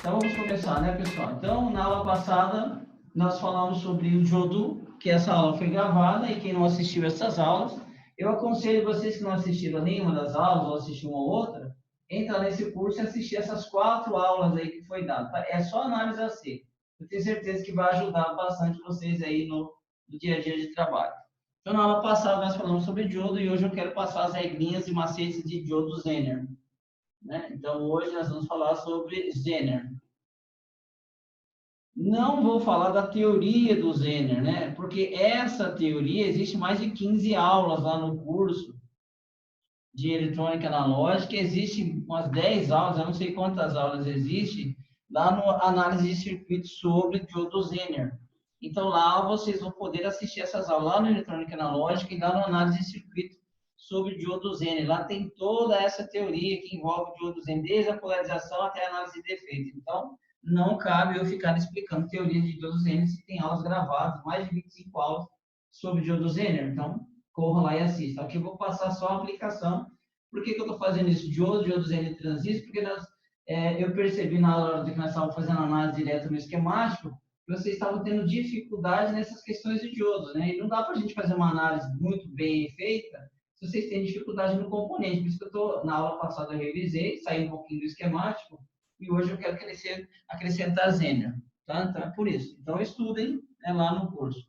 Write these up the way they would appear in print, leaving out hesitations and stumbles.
Então, vamos começar, né, pessoal? Então, na aula passada, nós falamos sobre o diodo, que essa aula foi gravada, e quem não assistiu essas aulas, eu aconselho vocês que não assistiram nenhuma das aulas, ou assistiu uma ou outra, entrar nesse curso e assistir essas 4 aulas aí que foi dado. Tá? É só análise AC. Eu tenho certeza que vai ajudar bastante vocês aí no dia a dia de trabalho. Então, na aula passada, nós falamos sobre diodo, e hoje eu quero passar as regrinhas e macetes de diodo Zener. Né? Então, hoje nós vamos falar sobre Zener. Não vou falar da teoria do Zener, né? Porque essa teoria, existe mais de 15 aulas lá no curso de eletrônica analógica, existe umas 10 aulas, eu não sei quantas aulas existe, lá no análise de circuitos sobre diodo Zener. Então, lá vocês vão poder assistir essas aulas, lá no eletrônica analógica e lá no análise de circuito sobre diodo Zener. Lá tem toda essa teoria que envolve o diodo Zener, desde a polarização até a análise de defeito. Então, não cabe eu ficar explicando teoria de diodo Zener, se tem aulas gravadas, mais de 25 aulas sobre diodo Zener. Então, corra lá e assista. Aqui eu vou passar só a aplicação. Por que eu estou fazendo isso? Diodo Zener e transistor, porque eu percebi na hora que nós estávamos fazendo análise direta no esquemático, que vocês estavam tendo dificuldade nessas questões de diodos, né? E não dá para a gente fazer uma análise muito bem feita se vocês têm dificuldade no componente. Por isso que na aula passada eu revisei, saí um pouquinho do esquemático, e hoje eu quero acrescentar Zener. Tá? Então é por isso. Então estudem, né, lá no curso.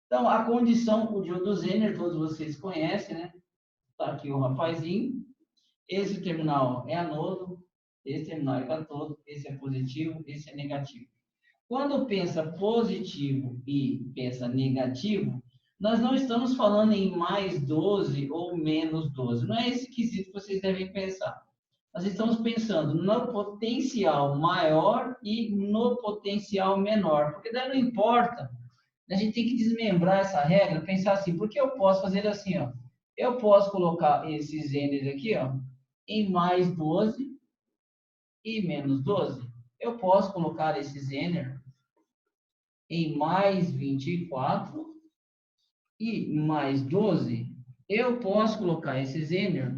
Então, a condição, o diodo Zener, todos vocês conhecem, né? Está aqui o rapazinho. Esse terminal é anodo, esse terminal é cátodo, esse é positivo, esse é negativo. Quando pensa positivo e pensa negativo, nós não estamos falando em mais 12 ou menos 12. Não é esse quesito que vocês devem pensar. Nós estamos pensando no potencial maior e no potencial menor. Porque daí não importa. A gente tem que desmembrar essa regra, pensar assim, porque eu posso fazer assim, ó. Eu posso colocar esses N's aqui, ó, em mais 12 e menos 12. Eu posso colocar esse Zener em mais 24 e mais 12. Eu posso colocar esse Zener,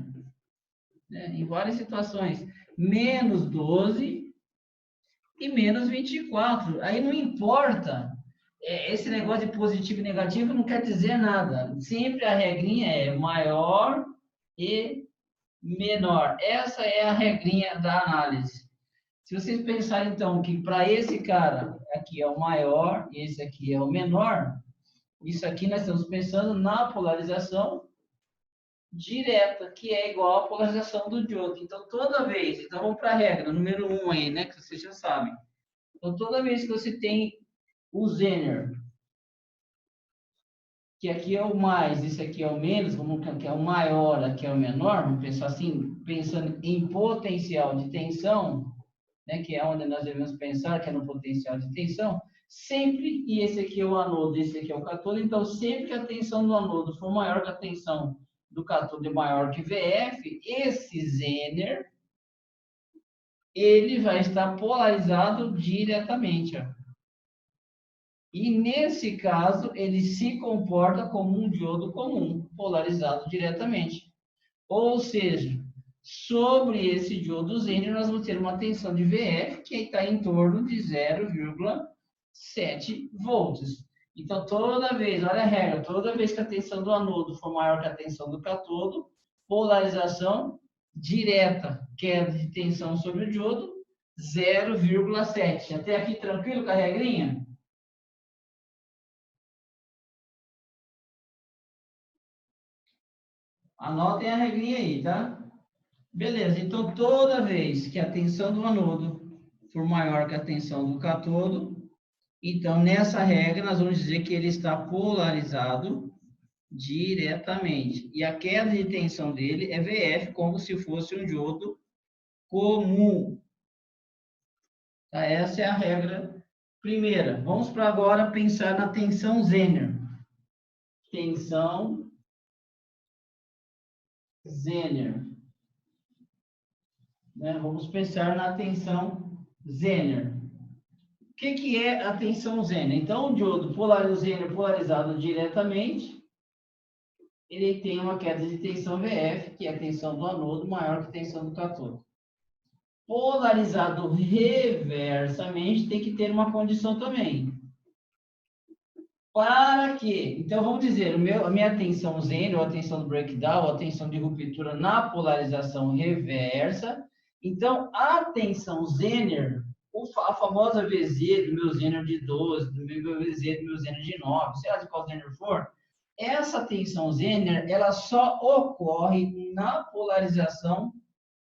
né, em várias situações, menos 12 e menos 24. Aí não importa. Esse negócio de positivo e negativo não quer dizer nada. Sempre a regrinha é maior e menor. Essa é a regrinha da análise. Se vocês pensarem, então, que para esse cara aqui é o maior e esse aqui é o menor, isso aqui nós estamos pensando na polarização direta, que é igual à polarização do diodo. Então, toda vez, então vamos para a regra número 1 aí, né, que vocês já sabem. Então, toda vez que você tem o Zener, que aqui é o mais, esse aqui é o menos, vamos que é o maior, aqui é o menor, vamos pensar assim, pensando em potencial de tensão, né, que é onde nós devemos pensar, que é no potencial de tensão, sempre, e esse aqui é o anodo, esse aqui é o cátodo, então sempre que a tensão do anodo for maior que a tensão do cátodo e maior que VF, esse Zener, ele vai estar polarizado diretamente, ó. E nesse caso, ele se comporta como um diodo comum, polarizado diretamente. Ou seja, sobre esse diodo Zener, nós vamos ter uma tensão de VF que está em torno de 0,7 volts. Então, toda vez, olha a regra, toda vez que a tensão do anodo for maior que a tensão do cátodo, polarização direta, queda de tensão sobre o diodo, 0,7. Até aqui tranquilo com a regrinha? Anotem a regrinha aí, tá? Beleza, então toda vez que a tensão do anodo for maior que a tensão do cátodo, então nessa regra nós vamos dizer que ele está polarizado diretamente. E a queda de tensão dele é VF, como se fosse um diodo comum. Tá? Essa é a regra primeira. Vamos para agora pensar na tensão Zener. Tensão Zener. Né? Vamos pensar na tensão Zener. O que é a tensão Zener? Então, o diodo Zener polarizado diretamente, ele tem uma queda de tensão VF, que é a tensão do anodo, maior que a tensão do cátodo. polarizado reversamente, tem que ter uma condição também. Para quê? Então, vamos dizer, a minha tensão Zener, ou a tensão do breakdown, ou a tensão de ruptura na polarização reversa. Então, a tensão Zener, a famosa VZ do meu Zener de 12, do meu VZ do meu Zener de 9, sei lá de qual Zener for, essa tensão Zener, ela só ocorre na polarização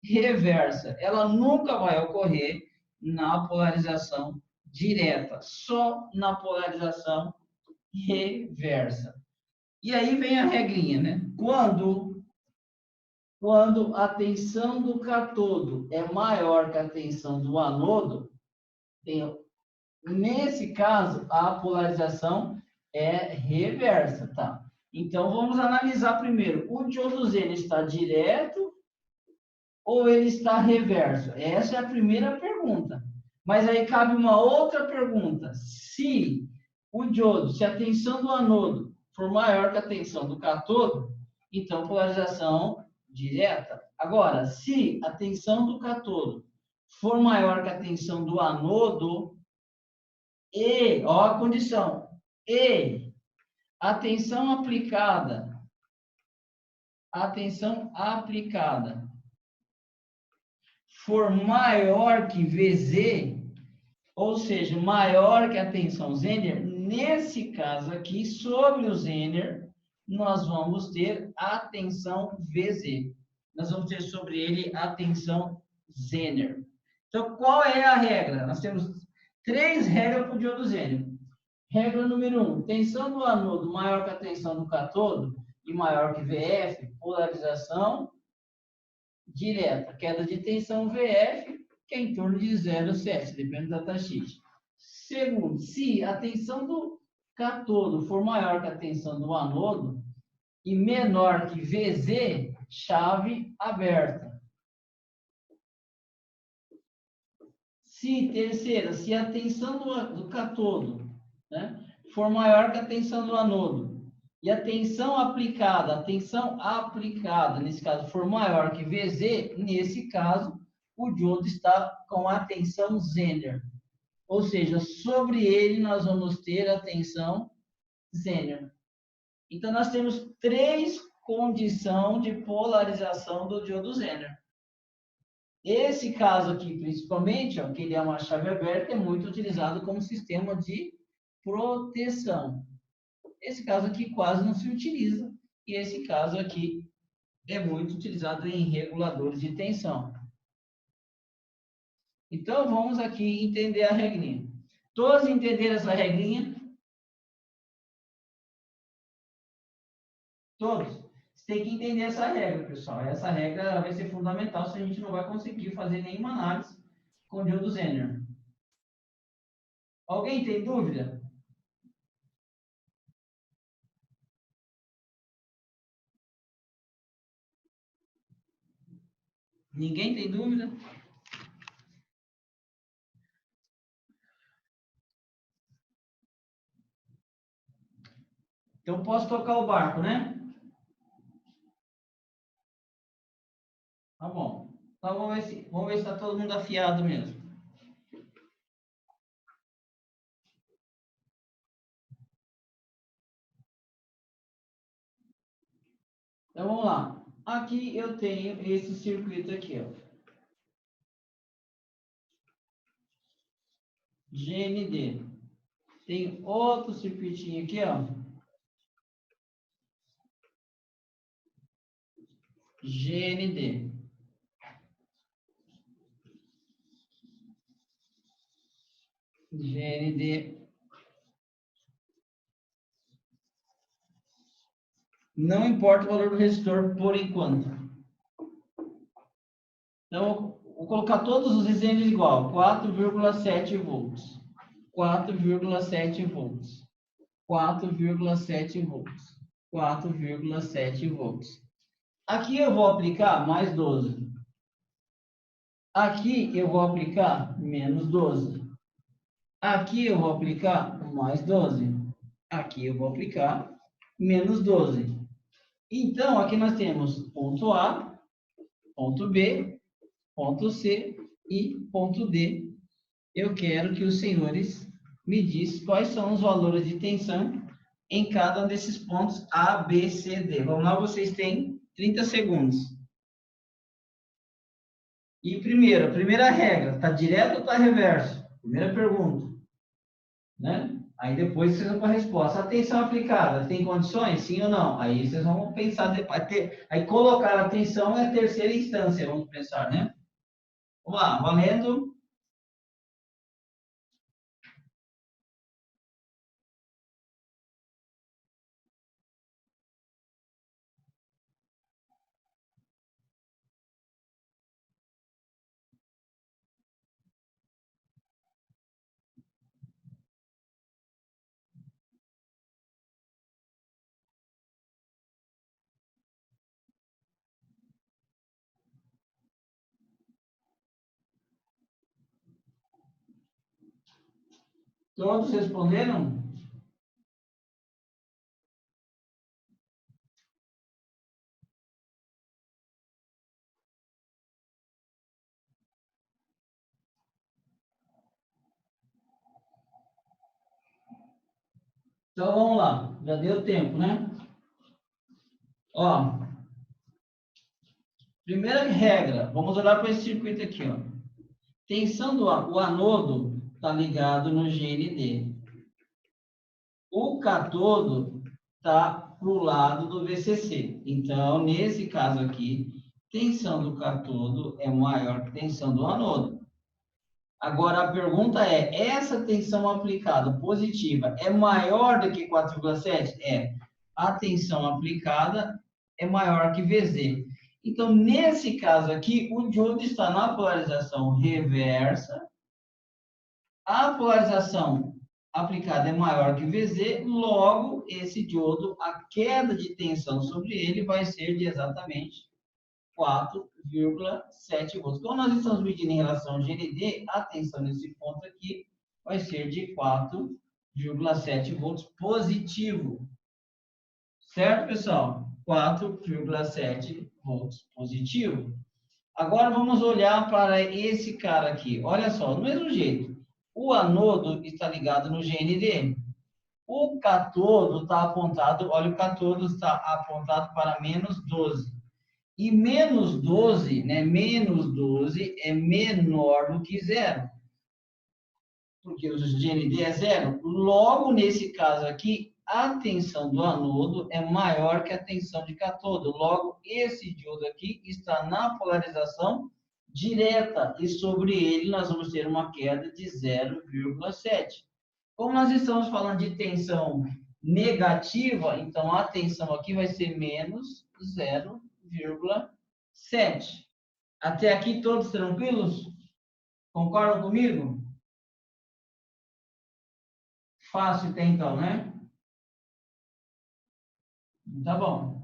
reversa. Ela nunca vai ocorrer na polarização direta, só na polarização reversa. E aí vem a regrinha, né? Quando a tensão do cátodo é maior que a tensão do anodo, nesse caso, a polarização é reversa, tá? Então, vamos analisar primeiro. O diodo Zener está direto ou ele está reverso? Essa é a primeira pergunta. Mas aí cabe uma outra pergunta. Se a tensão do anodo for maior que a tensão do cátodo, então polarização direta. Agora, se a tensão do cátodo for maior que a tensão do anodo, e, ó a condição, e a tensão aplicada for maior que VZ, ou seja, maior que a tensão Zener, nesse caso aqui, sobre o Zener, nós vamos ter a tensão VZ. Nós vamos ter sobre ele a tensão Zener. Então, qual é a regra? Nós temos 3 regras para o diodo Zener. Regra número 1, tensão do anodo maior que a tensão do cátodo e maior que VF, polarização direta. Queda de tensão VF, que é em torno de 0,7, depende da taxite. Segundo, se a tensão do cátodo for maior que a tensão do anodo e menor que VZ, chave aberta. Terceira, se a tensão do cátodo, né, for maior que a tensão do anodo e a tensão aplicada, nesse caso, for maior que VZ, nesse caso, o diodo está com a tensão Zener. Ou seja, sobre ele nós vamos ter a tensão Zener. Então, nós temos 3 condições de polarização do diodo Zener. Esse caso aqui, principalmente, ó, que ele é uma chave aberta, é muito utilizado como sistema de proteção. Esse caso aqui quase não se utiliza, e esse caso aqui é muito utilizado em reguladores de tensão. Então, vamos aqui entender a regrinha. Todos entenderam essa regrinha? Todos? Você tem que entender essa regra, pessoal. Essa regra vai ser fundamental, se a gente não vai conseguir fazer nenhuma análise com o diodo Zener. Alguém tem dúvida? Ninguém tem dúvida? Então, posso tocar o barco, né? Tá bom. Então, vamos ver se está todo mundo afiado mesmo. Então, vamos lá. Aqui eu tenho esse circuito aqui, ó. GND. Tem outro circuitinho aqui, ó. GND. GND. Não importa o valor do resistor por enquanto. Então, vou colocar todos os exemplos igual. 4,7 volts. 4,7 volts. 4,7 volts. 4,7 volts. Aqui eu vou aplicar mais 12. Aqui eu vou aplicar menos 12. Aqui eu vou aplicar mais 12. Aqui eu vou aplicar menos 12. Então, aqui nós temos ponto A, ponto B, ponto C E ponto D, eu quero que os senhores me diz quais são os valores de tensão em cada um desses pontos A, B, C, D. Vamos lá, vocês têm 30 segundos. E primeiro, a primeira regra, está direto ou está reverso? Primeira pergunta, né? Aí depois vocês vão para a resposta. A tensão aplicada tem condições? Sim ou não? Aí vocês vão pensar depois. Aí colocar a tensão é a terceira instância, vamos pensar, né? Vamos lá, valendo. Todos responderam? Então vamos lá, já deu tempo, né? Ó, primeira regra, vamos olhar para esse circuito aqui, ó. Tensão do o anodo está ligado no GND. O catodo está para o lado do VCC. Então, nesse caso aqui, tensão do catodo é maior que tensão do anodo. Agora, a pergunta é, essa tensão aplicada positiva é maior do que 4,7? É. A tensão aplicada é maior que VZ. Então, nesse caso aqui, o diodo está na polarização reversa. A polarização aplicada é maior que VZ, logo, esse diodo, a queda de tensão sobre ele vai ser de exatamente 4,7 volts. Como nós estamos medindo em relação ao GND, a tensão nesse ponto aqui vai ser de 4,7 volts positivo. Certo, pessoal? 4,7 volts positivo. Agora vamos olhar para esse cara aqui. Olha só, do mesmo jeito, o anodo está ligado no GND. O catodo está apontado, olha, o catodo está apontado para menos 12. E menos 12, né? Menos 12 é menor do que zero. Porque o GND é zero. Logo, nesse caso aqui, a tensão do anodo é maior que a tensão de catodo. Logo, esse diodo aqui está na polarização direta. E sobre ele, nós vamos ter uma queda de 0,7. Como nós estamos falando de tensão negativa, então a tensão aqui vai ser menos 0,7. Até aqui todos tranquilos? Concordam comigo? Fácil até então, né? Tá bom.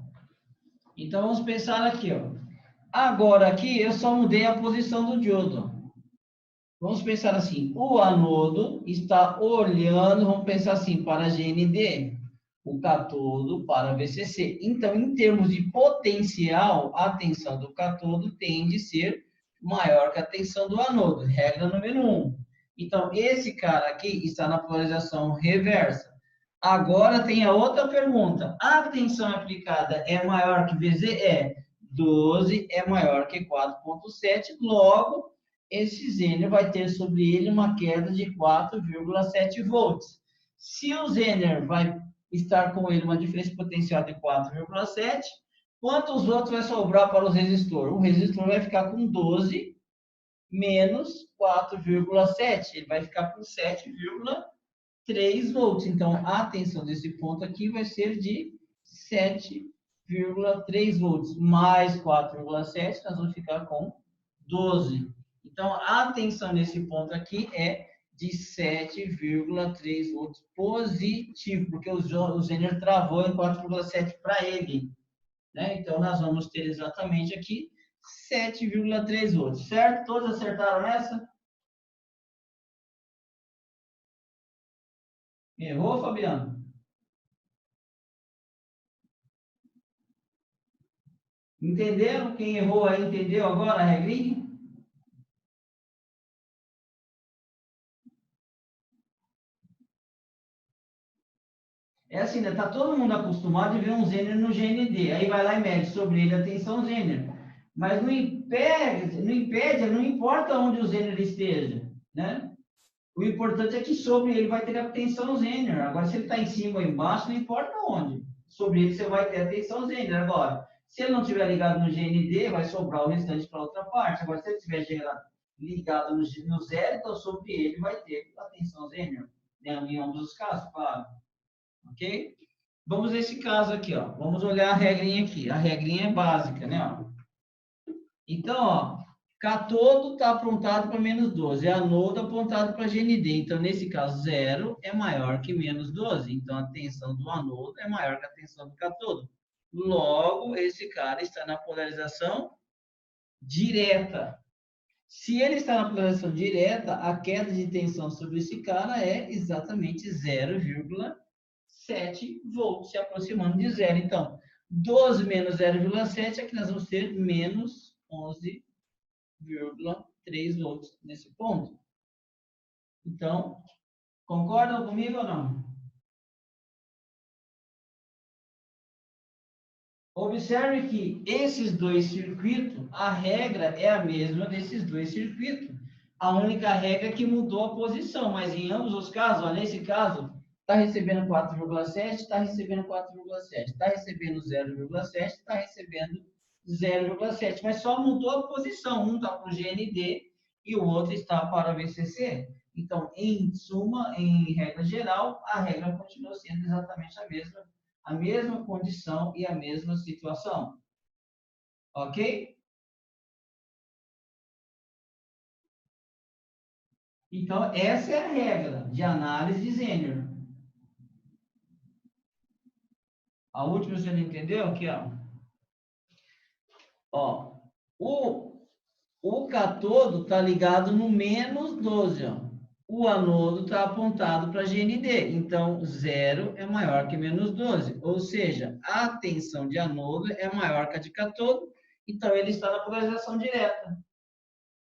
Então vamos pensar aqui, ó. Agora aqui eu só mudei a posição do diodo. Vamos pensar assim, o anodo está olhando, vamos pensar assim, para GND, o catodo para VCC. Então, em termos de potencial, a tensão do catodo tende a ser maior que a tensão do anodo, regra número 1. Então, esse cara aqui está na polarização reversa. Agora tem a outra pergunta. A tensão aplicada é maior que VZ? É. 12 é maior que 4,7, logo, esse Zener vai ter sobre ele uma queda de 4,7 volts. Se o Zener vai estar com ele uma diferença potencial de 4,7, quantos volts vai sobrar para o resistor? O resistor vai ficar com 12 menos 4,7, ele vai ficar com 7,3 volts. Então, a tensão desse ponto aqui vai ser de 7,3 volts, mais 4,7, nós vamos ficar com 12. Então, a tensão nesse ponto aqui é de 7,3 volts positivo, porque o Zener travou em 4,7 para ele. Né? Então, nós vamos ter exatamente aqui 7,3 volts, certo? Todos acertaram essa? Errou, Fabiano? Entenderam? Quem errou aí entendeu agora a regrinha? É assim, né? Tá todo mundo acostumado a ver um Zener no GND. Aí vai lá e mede sobre ele a tensão Zener. Mas não importa onde o Zener esteja, né? O importante é que sobre ele vai ter a tensão Zener. Agora, se ele está em cima ou embaixo, não importa onde. Sobre ele você vai ter a tensão Zener. Agora, se ele não estiver ligado no GND, vai sobrar o restante para outra parte. Agora, se ele estiver ligado no zero, então sobre ele vai ter a tensão Zener. Né? Em ambos os casos, claro. Ok? Vamos ver esse caso aqui, ó. Vamos olhar a regrinha aqui. A regrinha é básica, né? Ó. Então, ó, catodo está apontado para menos 12, anodo apontado para GND. Então, nesse caso, 0 é maior que menos 12. Então, a tensão do anodo é maior que a tensão do catodo. Logo, esse cara está na polarização direta. Se ele está na polarização direta, a queda de tensão sobre esse cara é exatamente 0,7 volts, se aproximando de zero. Então, 12 menos 0,7 é que nós vamos ter menos 11,3 volts nesse ponto. Então, concordam comigo ou não? Observe que esses dois circuitos, a regra é a mesma desses dois circuitos. A única regra é que mudou a posição, mas em ambos os casos, ó, nesse caso, está recebendo 4,7, está recebendo 4,7, está recebendo 0,7, está recebendo 0,7, mas só mudou a posição. Um está para o GND e o outro está para o VCC. Então, em suma, em regra geral, a regra continua sendo exatamente a mesma condição e a mesma situação. Ok? Então, essa é a regra de análise de Zener. A última você não entendeu? Aqui, ó. Ó, o catodo está ligado no menos 12, ó. O anodo está apontado para GND. Então, 0 é maior que menos 12. Ou seja, a tensão de anodo é maior que a de catodo. Então, ele está na polarização direta.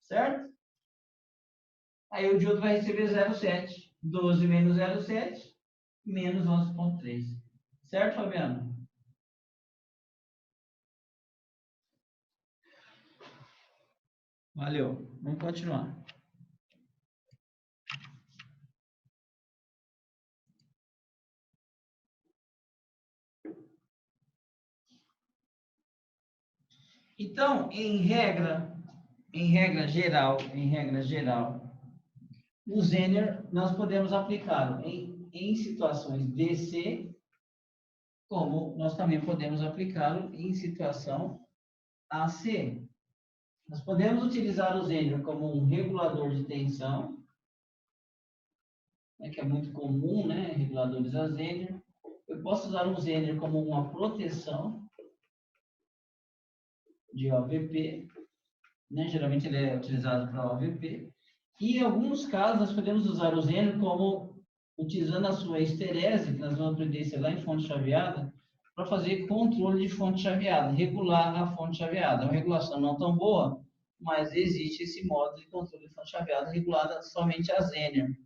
Certo? Aí o diodo vai receber 0,7. 12 menos 0,7, menos 11,3. Certo, Fabiano? Valeu. Vamos continuar. Então, em regra geral, o Zener nós podemos aplicá-lo em situações DC, como nós também podemos aplicá-lo em situação AC. Nós podemos utilizar o Zener como um regulador de tensão, né, que é muito comum, né, reguladores a Zener. Eu posso usar o Zener como uma proteção de OVP, né? Geralmente ele é utilizado para OVP. E em alguns casos nós podemos usar o Zener como utilizando a sua esterese, que nós vamos aprender isso lá em fonte chaveada, para fazer controle de fonte chaveada, regular a fonte chaveada. É uma regulação não tão boa, mas existe esse modo de controle de fonte chaveada regulada somente a Zener.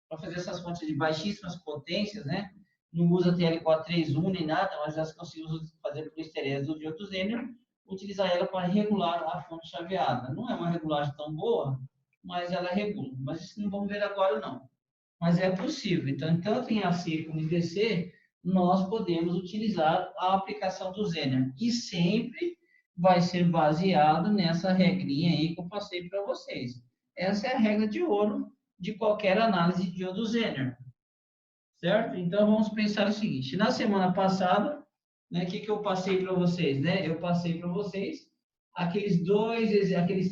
Para fazer essas fontes de baixíssimas potências, né? Não usa TL431 nem nada, mas já se conseguiu fazer por esterese do diodo Zener, utilizar ela para regular a fonte chaveada. Não é uma regulagem tão boa, mas ela regula. Mas isso não vamos ver agora, não. Mas é possível. Então, tanto em AC como em DC, nós podemos utilizar a aplicação do Zener. E sempre vai ser baseado nessa regrinha aí que eu passei para vocês. Essa é a regra de ouro de qualquer análise de diodo Zener. Certo? Então, vamos pensar o seguinte. Na semana passada, né, o que eu passei para vocês? Né? Eu passei para vocês aqueles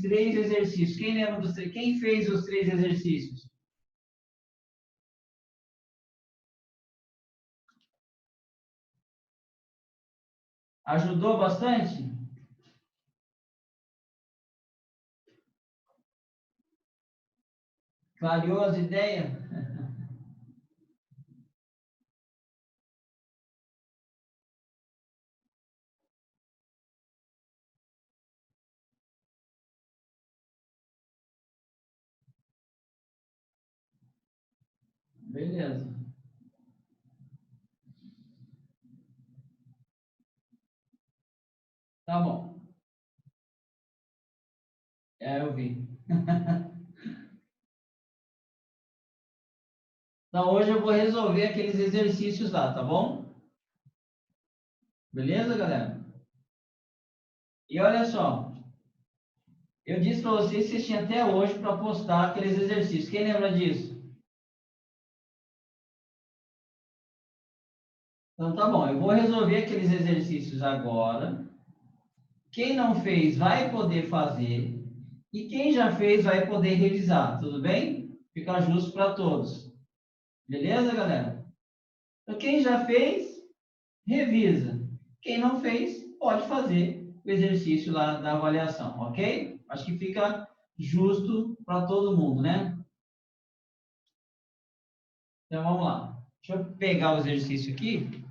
três exercícios. Quem lembra dos três? Quem fez os três exercícios? Ajudou bastante? Clareou as ideias? Beleza. Tá bom. Eu vi. Então, hoje eu vou resolver aqueles exercícios lá, tá bom? Beleza, galera? E olha só, eu disse para vocês que vocês tinham até hoje para postar aqueles exercícios. Quem lembra disso? Então, tá bom. Eu vou resolver aqueles exercícios agora. Quem não fez vai poder fazer. E quem já fez vai poder revisar, tudo bem? Fica justo para todos. Beleza, galera? Então, quem já fez, revisa. Quem não fez, pode fazer o exercício lá da avaliação, ok? Acho que fica justo para todo mundo, né? Então, vamos lá. Deixa eu pegar o exercício aqui.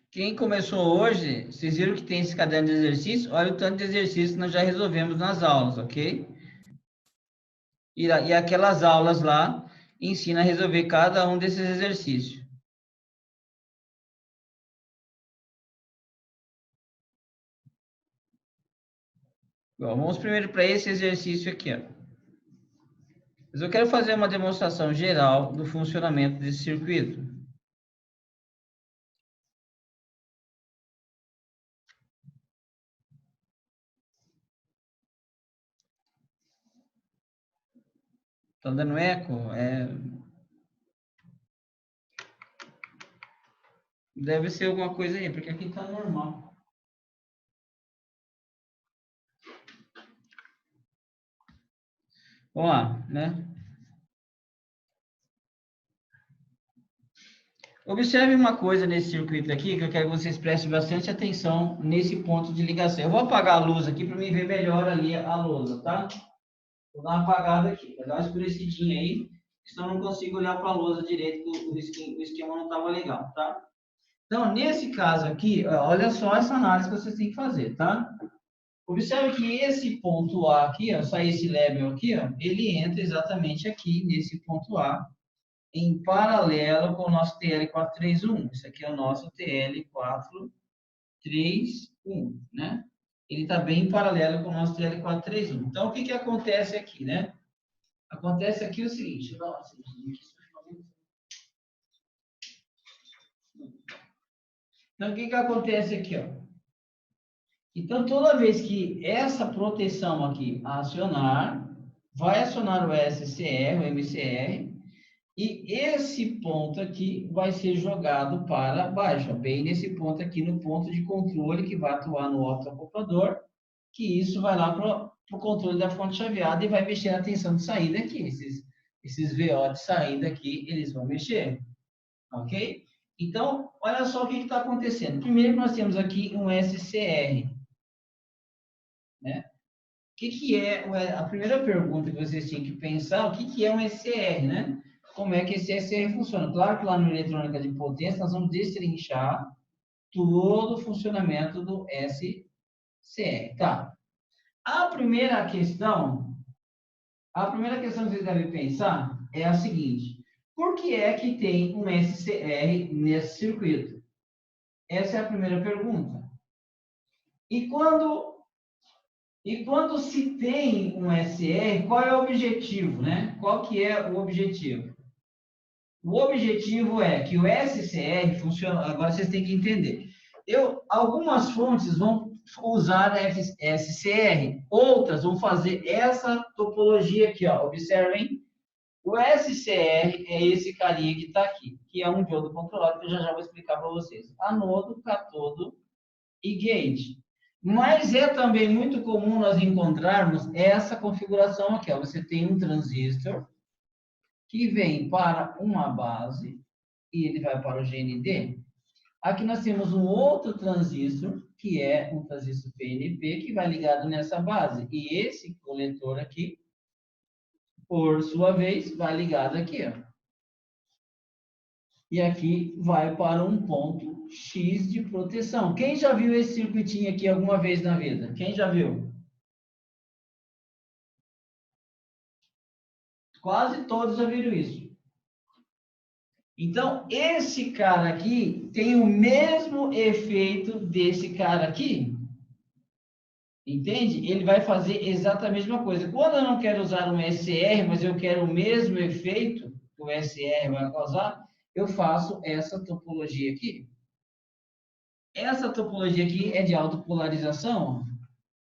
Quem começou hoje, vocês viram que tem esse caderno de exercício? Olha o tanto de exercício que nós já resolvemos nas aulas, ok? E aquelas aulas lá ensina a resolver cada um desses exercícios. Bom, vamos primeiro para esse exercício aqui, ó. Mas eu quero fazer uma demonstração geral do funcionamento desse circuito. Tá dando eco? Deve ser alguma coisa aí, porque aqui tá normal. Vamos lá, né? Observe uma coisa nesse circuito aqui, que eu quero que vocês prestem bastante atenção nesse ponto de ligação. Eu vou apagar a luz aqui para me ver melhor ali a lousa, tá? Vou dar uma apagada aqui, vou dar uma escurecidinha aí, senão eu não consigo olhar para a lousa direito, o esquema não estava legal, tá? Então, nesse caso aqui, olha só essa análise que vocês têm que fazer, tá? Observe que esse ponto A aqui, ó, sai esse label aqui, ó, ele entra exatamente aqui nesse ponto A, em paralelo com o nosso TL431. Isso aqui é o nosso TL431, né? Ele está bem em paralelo com o nosso TL431. Então, o que acontece aqui, né? Acontece aqui o seguinte. Então, o que acontece aqui, ó? Então, toda vez que essa proteção aqui acionar, vai acionar o SCR, o MCR, e esse ponto aqui vai ser jogado para baixo, bem nesse ponto aqui, no ponto de controle que vai atuar no optoacoplador, que isso vai lá para o controle da fonte chaveada e vai mexer na tensão de saída aqui. Esses VO de saída aqui, eles vão mexer, ok? Então, olha só o que está acontecendo. Primeiro, nós temos aqui um SCR, né? O que é, a primeira pergunta que vocês tinham que pensar, o que é um SCR, né? Como é que esse SCR funciona? Claro que lá no eletrônica de potência nós vamos destrinchar todo o funcionamento do SCR, tá? A primeira questão que vocês devem pensar é a seguinte: por que é que tem um SCR nesse circuito? Essa é a primeira pergunta. E quando se tem um SR, qual é o objetivo, né? Qual que é o objetivo? O objetivo é que o SCR funciona. Agora vocês têm que entender. Algumas fontes vão usar SCR, outras vão fazer essa topologia aqui, ó. Observem. O SCR é esse carinha que está aqui, que é um diodo controlado, que eu já vou explicar para vocês. Anodo, catodo e gate. Mas é também muito comum nós encontrarmos essa configuração aqui, ó. Você tem um transistor que vem para uma base e ele vai para o GND. Aqui nós temos um outro transistor, que é um transistor PNP, que vai ligado nessa base. E esse coletor aqui, por sua vez, vai ligado aqui, ó. E aqui vai para um ponto X de proteção. Quem já viu esse circuitinho aqui alguma vez na vida? Quem já viu? Quase todos já viram isso. Então, esse cara aqui tem o mesmo efeito desse cara aqui. Entende? Ele vai fazer exatamente a mesma coisa. Quando eu não quero usar um SR, mas eu quero o mesmo efeito que o SR vai causar, eu faço essa topologia aqui. Essa topologia aqui é de autopolarização.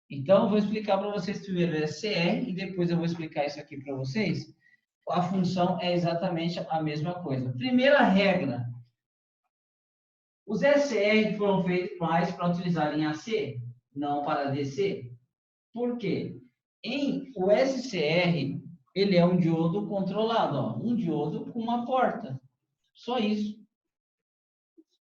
Então, eu vou explicar para vocês primeiro o SR e depois eu vou explicar isso aqui para vocês. A função é exatamente a mesma coisa. Primeira regra. Os SR foram feitos mais para utilizar em AC, não para DC. Por quê? O SCR, ele é um diodo controlado, ó, um diodo com uma porta. Só isso.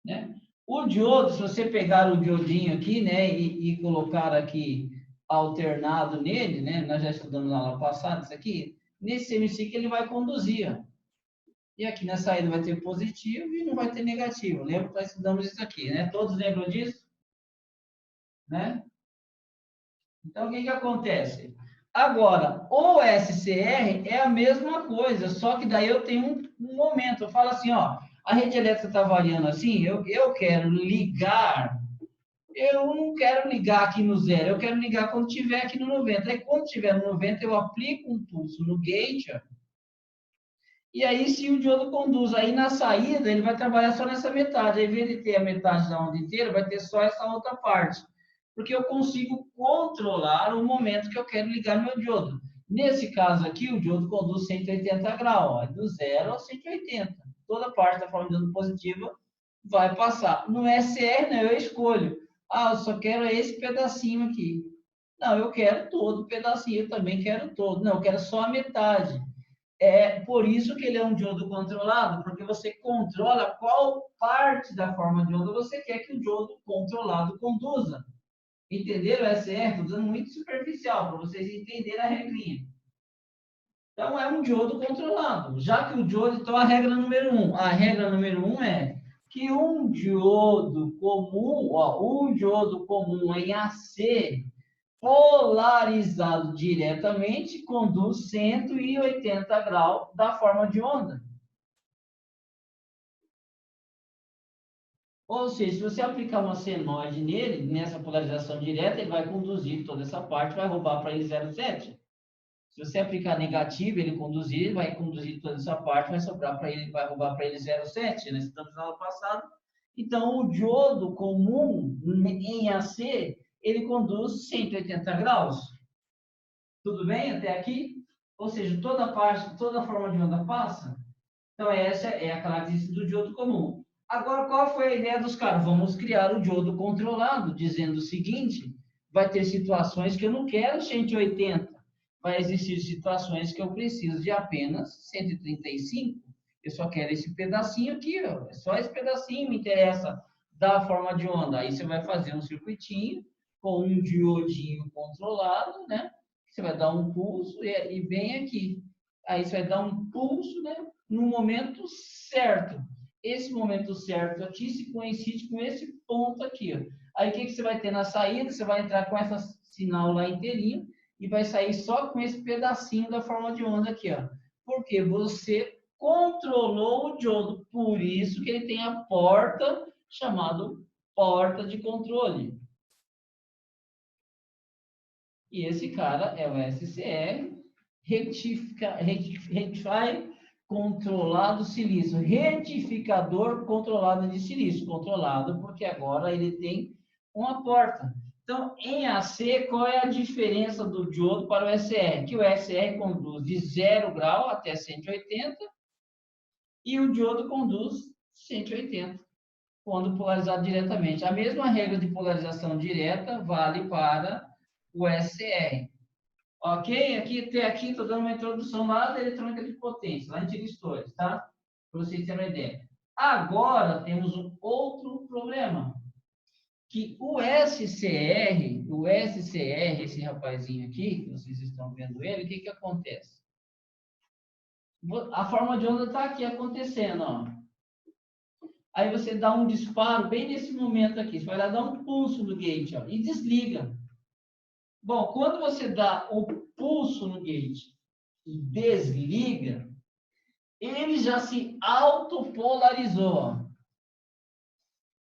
Né? O diodo, se você pegar o diodinho aqui, né, e colocar aqui alternado nele, né, nós já estudamos na aula passada isso aqui, nesse semiciclo ele vai conduzir. Ó. E aqui na saída vai ter positivo e não vai ter negativo. Lembra que nós estudamos isso aqui, né? Todos lembram disso? Né? Então, o que acontece? Agora, o SCR é a mesma coisa, só que daí eu tenho um momento. Eu falo assim, ó, a rede elétrica está variando assim, eu quero ligar, eu não quero ligar aqui no zero, eu quero ligar quando tiver aqui no 90. Aí, quando tiver no 90, eu aplico um pulso no gate, ó, e aí, se o diodo conduz aí na saída, ele vai trabalhar só nessa metade. Aí, ao invés de ter a metade da onda inteira, vai ter só essa outra parte. Porque eu consigo controlar o momento que eu quero ligar meu diodo. Nesse caso aqui, o diodo conduz 180 graus, ó, do 0 a 180. Toda parte da forma de onda positiva vai passar. No SR, né, eu escolho. Ah, eu só quero esse pedacinho aqui. Não, eu quero todo o pedacinho, eu também quero todo. Não, eu quero só a metade. É por isso que ele é um diodo controlado, porque você controla qual parte da forma de onda você quer que o diodo controlado conduza. Entenderam o SR? Estou dando muito superficial para vocês entenderem a regrinha. Então, é um diodo controlado. Já que o diodo, então, a regra número 1. A regra número 1 é que um diodo comum, ó, um diodo comum em AC polarizado diretamente conduz 180 graus da forma de onda. Ou seja, se você aplicar uma senoide nele, nessa polarização direta, ele vai conduzir toda essa parte, vai roubar para ele 0,7. Se você aplicar negativo, ele vai conduzir toda essa parte, vai sobrar para ele, vai roubar para ele 0,7, nós estamos na aula passada. Então, o diodo comum em AC, ele conduz 180 graus. Tudo bem até aqui? Ou seja, toda parte, toda forma de onda passa. Então, essa é a característica do diodo comum. Agora, qual foi a ideia dos caras? Vamos criar o diodo controlado, dizendo o seguinte, vai ter situações que eu não quero 180, vai existir situações que eu preciso de apenas 135, eu só quero esse pedacinho aqui, ó. É só esse pedacinho me interessa da forma de onda. Aí você vai fazer um circuitinho com um diodinho controlado, né? Você vai dar um pulso e vem aqui. Aí você vai dar um pulso, né? No momento certo. Esse momento certo aqui se coincide com esse ponto aqui. Ó. Aí o que você vai ter na saída? Você vai entrar com esse sinal lá inteirinho e vai sair só com esse pedacinho da forma de onda aqui. Ó. Porque você controlou o diodo. Por isso que ele tem a porta chamada porta de controle. E esse cara é o SCR, Rectify controlado silício, retificador controlado de silício, controlado porque agora ele tem uma porta. Então, em AC, qual é a diferença do diodo para o SR? Que o SR conduz de 0 grau até 180 e o diodo conduz 180. quando polarizado diretamente. A mesma regra de polarização direta vale para o SCR. Ok? Até aqui estou dando uma introdução lá da eletrônica de potência, lá em tiristores, tá? Para vocês terem uma ideia. Agora temos um outro problema, que o SCR, esse rapazinho aqui, que vocês estão vendo ele, o que acontece? A forma de onda está aqui acontecendo, ó. Aí você dá um disparo bem nesse momento aqui, você vai lá dar um pulso no gate, ó, e desliga. Bom, quando você dá o pulso no gate e desliga, ele já se autopolarizou.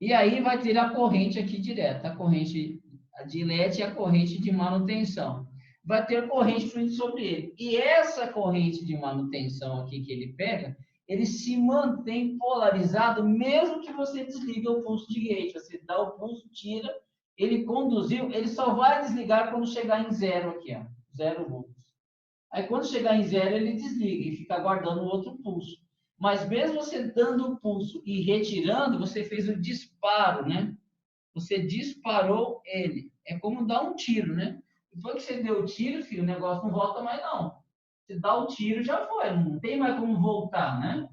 E aí vai ter a corrente aqui direta, a corrente de LED e a corrente de manutenção. Vai ter corrente fluindo sobre ele. E essa corrente de manutenção aqui que ele pega, ele se mantém polarizado mesmo que você desliga o pulso de gate. Você dá o pulso, tira, ele conduziu, ele só vai desligar quando chegar em zero aqui, ó, 0 volts. Aí quando chegar em zero, ele desliga e fica aguardando o outro pulso. Mas mesmo você dando o pulso e retirando, você fez o disparo, né? Você disparou ele. É como dar um tiro, né? Depois que você deu o tiro, filho, o negócio não volta mais, não. Você dá o tiro, já foi. Não tem mais como voltar, né?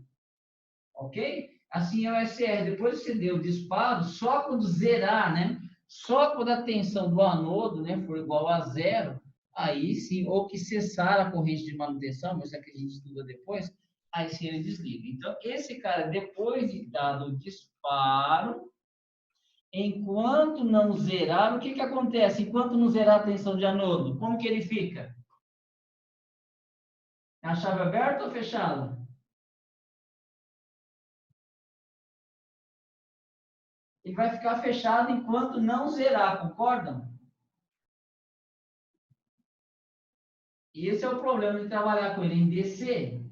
Ok? Assim é o SR. Depois que você deu o disparo, só quando zerar, né? Só quando a tensão do anodo, né, for igual a zero, aí sim, ou que cessar a corrente de manutenção, mas isso é que a gente estuda depois, aí sim ele desliga. Então, esse cara, depois de dado o disparo, enquanto não zerar, o que acontece? Enquanto não zerar a tensão de anodo, como que ele fica? É a chave aberta ou fechada? Ele vai ficar fechado enquanto não zerar, concordam? E esse é o problema de trabalhar com ele em DC.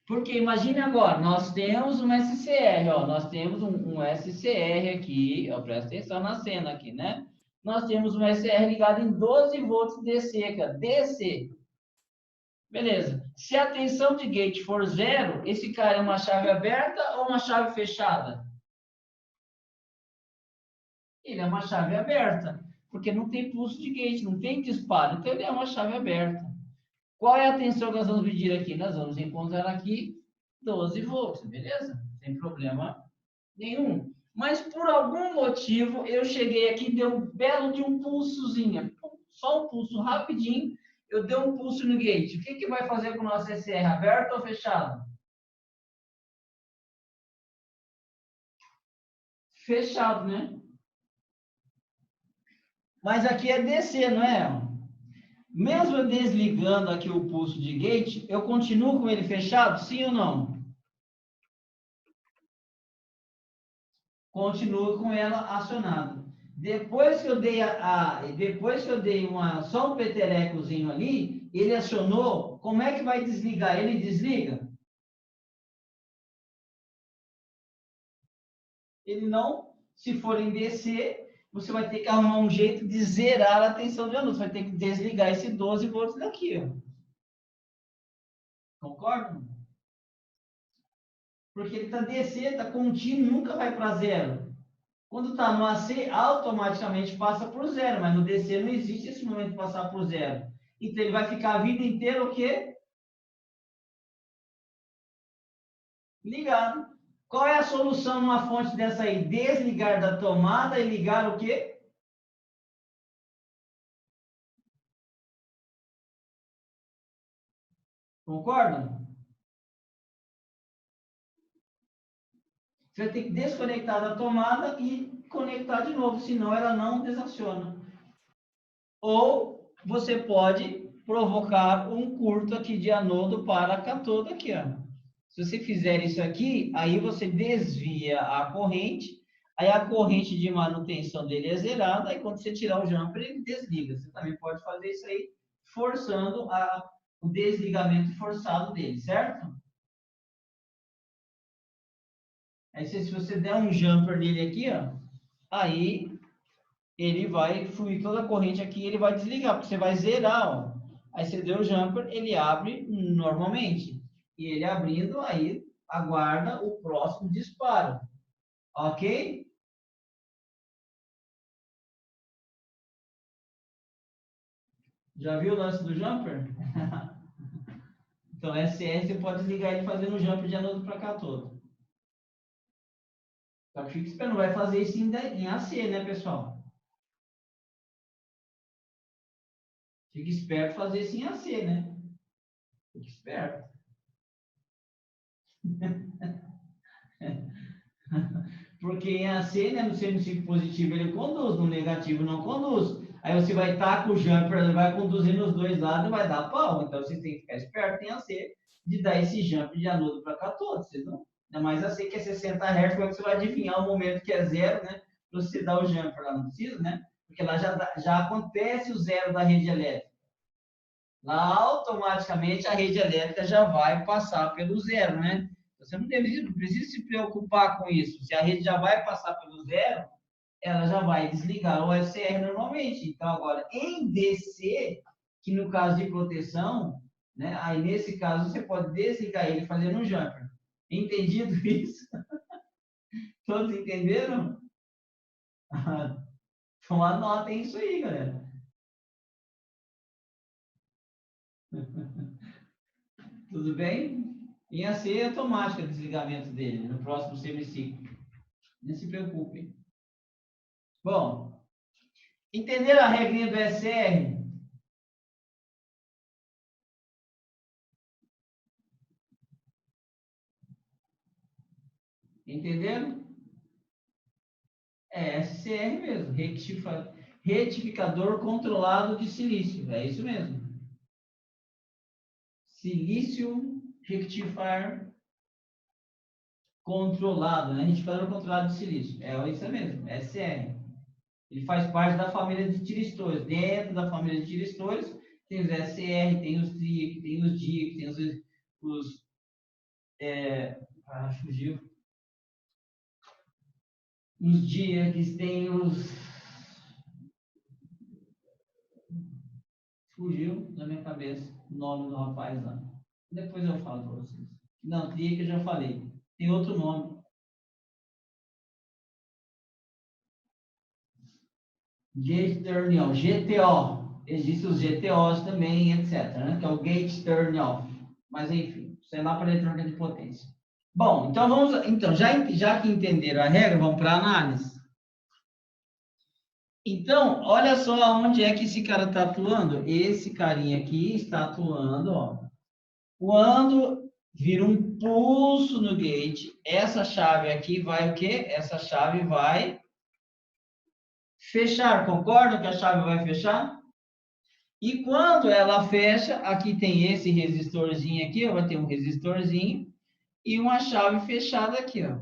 Porque imagine agora, nós temos um SCR, ó, nós temos um SCR aqui, ó, presta atenção na cena aqui, né? Nós temos um SCR ligado em 12 volts DC, cara, DC. Beleza. Se a tensão de gate for zero, esse cara é uma chave aberta ou uma chave fechada? Ele é uma chave aberta, porque não tem pulso de gate, não tem disparo, então ele é uma chave aberta. Qual é a tensão que nós vamos medir aqui? Nós vamos encontrar aqui 12 volts, beleza? Sem problema nenhum. Mas por algum motivo eu cheguei aqui e dei um belo de um pulsozinho, só um pulso rapidinho, eu dei um pulso no gate. O que vai fazer com o nosso SR? Aberto ou fechado? Fechado, né? Mas aqui é DC, não é? Mesmo eu desligando aqui o pulso de gate, eu continuo com ele fechado, sim ou não? Continuo com ela acionada. Depois que eu dei só um peterecozinho ali, ele acionou, como é que vai desligar? Ele desliga? Ele não, se for em DC, você vai ter que arrumar um jeito de zerar a tensão de anodo. Você vai ter que desligar esse 12 volts daqui, ó. Concorda? Porque ele está DC, está contínuo, nunca vai para zero. Quando está no AC, automaticamente passa por zero, mas no DC não existe esse momento de passar por zero. Então ele vai ficar a vida inteira o quê? Ligado. Qual é a solução numa fonte dessa aí? Desligar da tomada e ligar o quê? Concordam? Você vai ter que desconectar da tomada e conectar de novo, senão ela não desaciona. Ou você pode provocar um curto aqui de anodo para a catoda aqui, ó. Se você fizer isso aqui, aí você desvia a corrente, aí a corrente de manutenção dele é zerada, aí quando você tirar o jumper, ele desliga. Você também pode fazer isso aí, forçando o desligamento forçado dele, certo? Aí se você der um jumper nele aqui, ó, aí ele vai fluir toda a corrente aqui e ele vai desligar, porque você vai zerar, ó. Aí você deu o jumper, ele abre normalmente. E ele abrindo, aí aguarda o próximo disparo. Ok? Já viu o lance do jumper? Então, SR você pode desligar ele fazendo o jumper de anodo para cá todo. Só que fica esperando, vai fazer isso em AC, né, pessoal? Fica esperto fazer isso em AC, né? Fica esperto. Porque em AC, né, no semiciclo positivo ele conduz, no negativo não conduz. Aí você vai estar com o jumper, ele vai conduzir nos dois lados e vai dar pau. Então você tem que ficar esperto em AC de dar esse jumper de anodo para cá todo. Vocês não... Ainda mais AC que é 60 Hz, como é que você vai adivinhar o momento que é zero, né? Para você dar o jumper lá, não precisa, né? Porque lá já acontece o zero da rede elétrica. Lá automaticamente a rede elétrica já vai passar pelo zero, né? Você não precisa se preocupar com isso. Se a rede já vai passar pelo zero, ela já vai desligar o SCR normalmente. Então, agora, em DC, que no caso de proteção, né, aí nesse caso você pode desligar ele fazendo um jumper. Entendido isso? Todos entenderam? Então anotem isso aí, galera. Tudo bem? Em AC é automático o desligamento dele no próximo semiciclo. Não se preocupe. Bom, entenderam a regrinha do SR? Entenderam? É SCR mesmo, retificador controlado de silício. É isso mesmo. Silício rectifier controlado, né? Retificador controlado de silício. É isso mesmo, SCR. Ele faz parte da família de tiristores. Dentro da família de tiristores, tem os SCR, tem os TRIAC, tem os DIAC, tem os fugiu. Os DIACs, tem os... Fugiu da minha cabeça o nome do rapaz lá. Depois eu falo para vocês. Não, TRIAC eu já falei. Tem outro nome. Gate Turn On, GTO. Existem os GTOs também, etc. Né? Que é o Gate Turn Off. Mas enfim, isso é lá para eletrônica de potência. Bom, então vamos. Então, já que entenderam a regra, vamos para a análise. Então, olha só onde é que esse cara está atuando. Esse carinha aqui está atuando, ó. Quando vira um pulso no gate, essa chave aqui vai o quê? Essa chave vai fechar. Concordam que a chave vai fechar? E quando ela fecha, aqui tem esse resistorzinho aqui, ó, vai ter um resistorzinho e uma chave fechada aqui, ó.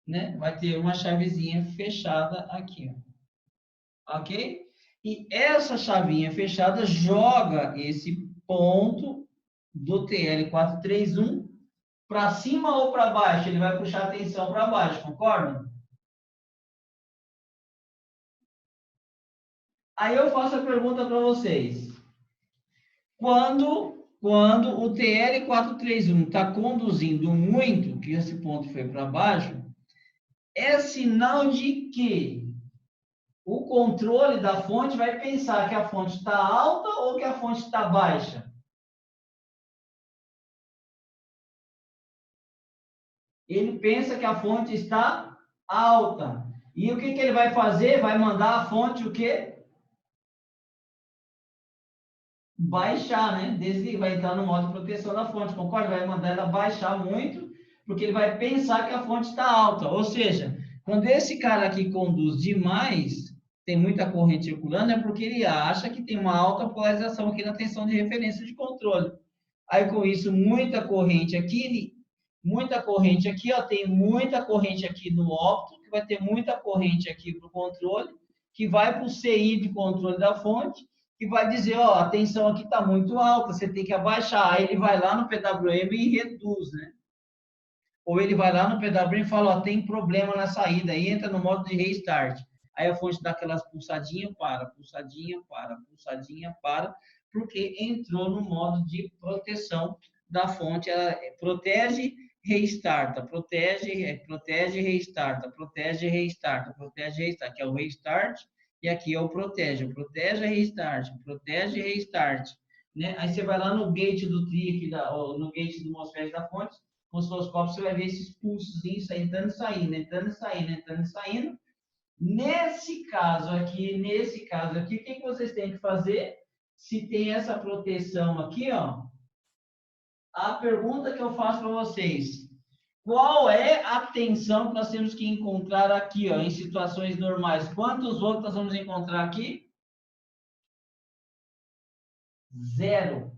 Né? Vai ter uma chavezinha fechada aqui, ó. Ok? E essa chavinha fechada joga esse ponto do TL431 para cima ou para baixo? Ele vai puxar a tensão para baixo, concorda? Aí eu faço a pergunta para vocês. Quando o TL431 está conduzindo muito, que esse ponto foi para baixo, é sinal de que o controle da fonte vai pensar que a fonte está alta ou que a fonte está baixa. Ele pensa que a fonte está alta. E o que ele vai fazer? Vai mandar a fonte o quê? Baixar, né? Desligar, vai entrar no modo de proteção da fonte, concorda? Vai mandar ela baixar muito, porque ele vai pensar que a fonte está alta. Ou seja, quando esse cara aqui conduz demais, tem muita corrente circulando, é porque ele acha que tem uma alta polarização aqui na tensão de referência de controle. Aí, com isso, muita corrente aqui, ó, tem muita corrente aqui no ópto, que vai ter muita corrente aqui para o controle, que vai para o CI de controle da fonte, que vai dizer, ó, a tensão aqui está muito alta, você tem que abaixar. Aí ele vai lá no PWM e reduz, né? Ou ele vai lá no PWM e fala, ó, tem problema na saída, aí entra no modo de restart. Aí a fonte dá aquelas pulsadinhas, pulsadinha, para, porque entrou no modo de proteção da fonte. Ela protege, restarta, protege, restarta, que é o restart e aqui é o protege restart, protege restart, né? Aí você vai lá no gate do TRI, no gate do MOSFET da fonte, com o osciloscópio você vai ver esses pulsos entrando e saindo, entrando e saindo, entrando e saindo. Nesse caso aqui, o que vocês têm que fazer? Se tem essa proteção aqui, ó, a pergunta que eu faço para vocês: qual é a tensão que nós temos que encontrar aqui, ó, em situações normais? Quantos volts nós vamos encontrar aqui? 0.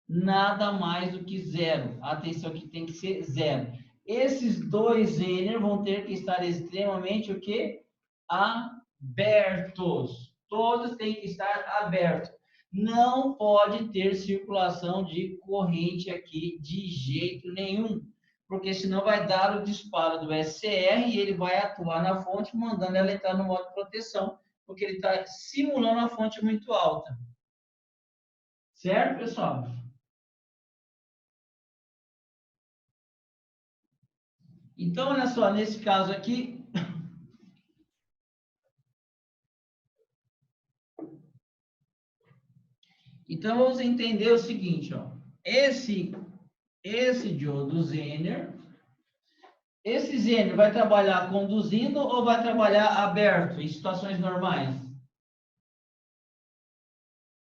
Nada mais do que 0. A tensão aqui tem que ser 0. Esses dois Zener vão ter que estar extremamente o quê? Abertos. Todos têm que estar abertos. Não pode ter circulação de corrente aqui de jeito nenhum, porque senão vai dar o disparo do SCR e ele vai atuar na fonte, mandando ela entrar no modo de proteção, porque ele está simulando a fonte muito alta. Certo, pessoal? Então, olha só, nesse caso aqui, então vamos entender o seguinte, ó. Esse diodo Zener, esse Zener vai trabalhar conduzindo ou vai trabalhar aberto em situações normais?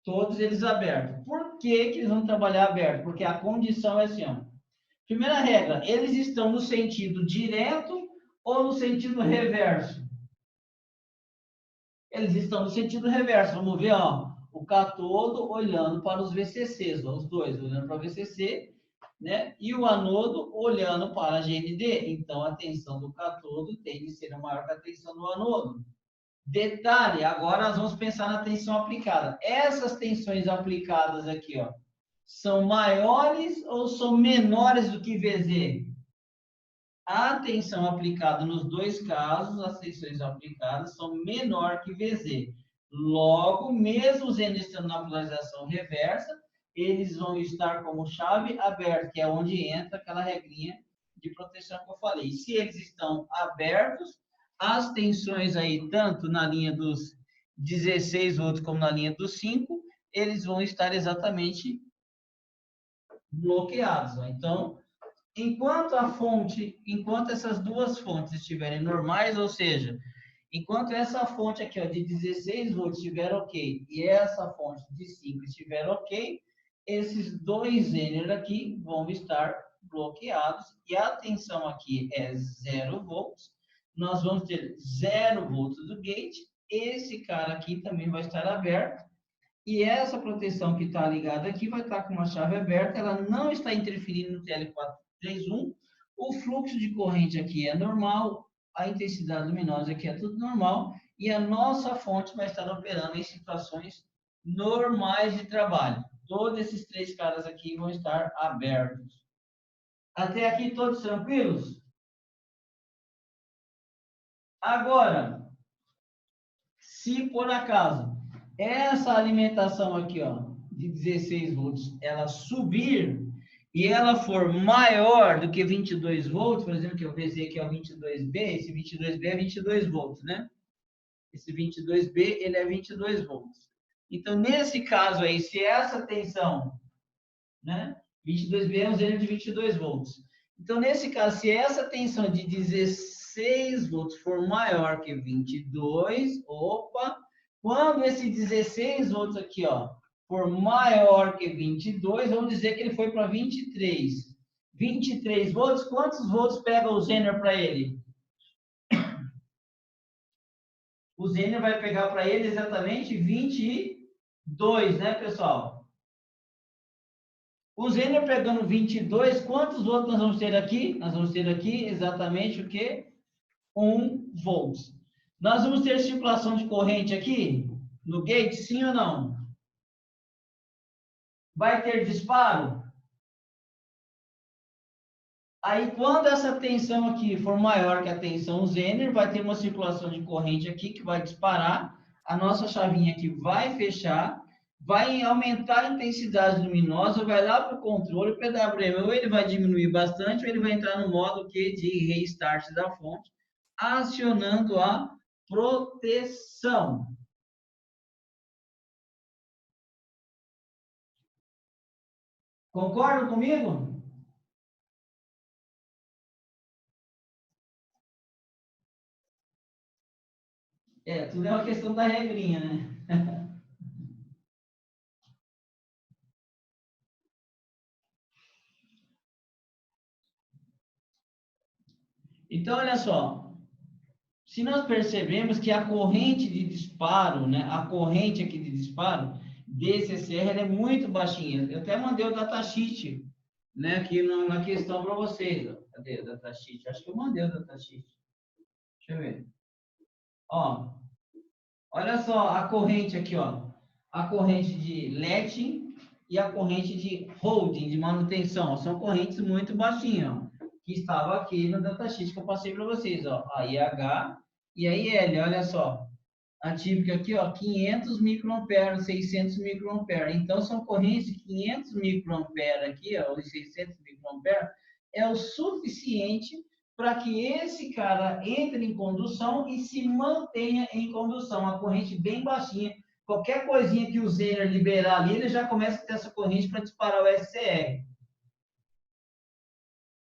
Todos eles abertos. Por que eles vão trabalhar aberto? Porque a condição é assim, ó. Primeira regra, eles estão no sentido direto ou no sentido reverso? Eles estão no sentido reverso. Vamos ver, ó, o catodo olhando para os VCCs, ó, os dois olhando para o VCC, né? E o anodo olhando para a GND. Então, a tensão do catodo tem de ser maior que a tensão do anodo. Detalhe, agora nós vamos pensar na tensão aplicada. Essas tensões aplicadas aqui, ó, são maiores ou são menores do que VZ? A tensão aplicada nos dois casos, as tensões aplicadas são menor que VZ. Logo, mesmo os N estando na polarização reversa, eles vão estar como chave aberta, que é onde entra aquela regrinha de proteção que eu falei. Se eles estão abertos, as tensões aí, tanto na linha dos 16 volts como na linha dos 5, eles vão estar exatamente bloqueados. Então, enquanto essas duas fontes estiverem normais, ou seja, enquanto essa fonte aqui, ó, de 16 volts estiver ok e essa fonte de 5 estiver ok, esses dois Zener aqui vão estar bloqueados e a tensão aqui é 0 volts. Nós vamos ter 0 volts do gate. Esse cara aqui também vai estar aberto. E essa proteção que está ligada aqui vai estar com uma chave aberta, ela não está interferindo no TL431. O fluxo de corrente aqui é normal, a intensidade luminosa aqui é tudo normal, e a nossa fonte vai estar operando em situações normais de trabalho. Todos esses três caras aqui vão estar abertos. Até aqui todos tranquilos? Agora, se por acaso essa alimentação aqui, ó, de 16 volts, ela subir e ela for maior do que 22 volts, por exemplo, que eu VZ aqui é o 22B, esse 22B é 22 volts, né? Esse 22B, ele é 22 volts. Então, nesse caso aí, se essa tensão, né? 22B é um zero de 22 volts. Então, nesse caso, se essa tensão de 16 volts for maior que 22, opa, quando esse 16 volts aqui, ó, for maior que 22, vamos dizer que ele foi para 23. 23 volts, quantos volts pega o Zener para ele? O Zener vai pegar para ele exatamente 22, né, pessoal? O Zener pegando 22, quantos volts nós vamos ter aqui? Nós vamos ter aqui exatamente o quê? 1 volts. Nós vamos ter circulação de corrente aqui no gate, sim ou não? Vai ter disparo? Aí, quando essa tensão aqui for maior que a tensão Zener, vai ter uma circulação de corrente aqui que vai disparar, a nossa chavinha aqui vai fechar, vai aumentar a intensidade luminosa, vai lá para o controle, o PWM, ou ele vai diminuir bastante, ou ele vai entrar no modo que de restart da fonte, acionando a proteção. Concordam comigo? Tudo é uma questão da regrinha, né? Então, olha só. Se nós percebemos que a corrente de disparo, né, a corrente aqui de disparo desse SR ela é muito baixinha. Eu até mandei o datasheet, né, aqui na questão para vocês. Ó. Cadê o datasheet? Acho que eu mandei o datasheet. Deixa eu ver. Ó, olha só a corrente aqui, ó. A corrente de letting e a corrente de holding, de manutenção. São correntes muito baixinhas, ó, que estava aqui no datasheet que eu passei para vocês, ó. A IH e a IL, olha só. A típica aqui, ó, 500 microamperes, 600 microamperes. Então, são correntes de 500 microamperes aqui, ó, os 600 microamperes, é o suficiente para que esse cara entre em condução e se mantenha em condução. A corrente bem baixinha. Qualquer coisinha que o Zener liberar ali, ele já começa a ter essa corrente para disparar o SCR.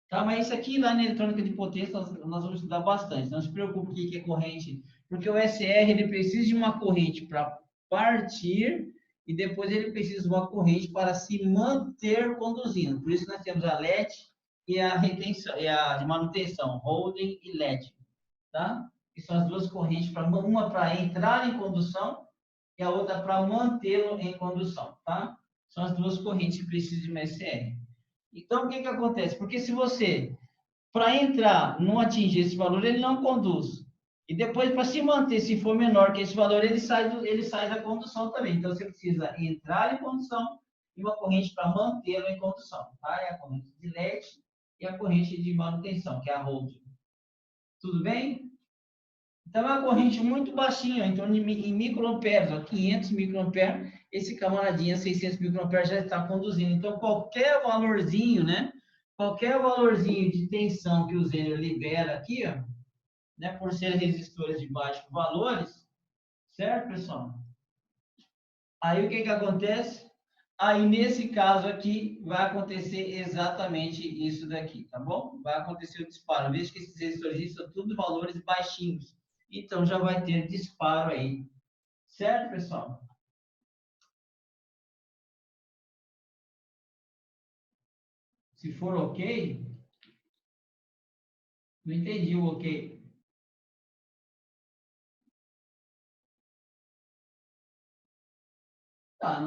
Tá, mas isso aqui lá na eletrônica de potência nós vamos estudar bastante. Não se preocupe com o que é corrente, porque o SR ele precisa de uma corrente para partir e depois ele precisa de uma corrente para se manter conduzindo. Por isso que nós temos a LED e a retenção, e a de manutenção, holding e LED, tá? Que são as duas correntes para uma para entrar em condução e a outra para mantê-lo em condução, tá? São as duas correntes que precisam de uma SR. Então, o que que acontece? Porque se você, para entrar, não atingir esse valor, ele não conduz. E depois, para se manter, se for menor que esse valor, ele sai da condução também. Então, você precisa entrar em condução e uma corrente para mantê-lo em condução. Tá? É a corrente de LED e a corrente de manutenção, que é a holding. Tudo bem? Então, é uma corrente muito baixinha, em torno de em microamperes, ó, 500 microamperes. Esse camaradinha, 600 microamperes, já está conduzindo. Então, qualquer valorzinho, né? Qualquer valorzinho de tensão que o Zener libera aqui, ó, né? Por ser resistores de baixos valores, certo, pessoal? Aí, o que que acontece? Aí, nesse caso aqui, vai acontecer exatamente isso daqui, tá bom? Vai acontecer o disparo. Veja que esses resistores são tudo valores baixinhos. Então, já vai ter disparo aí. Certo, pessoal? Se for ok, não entendi o ok. Tá,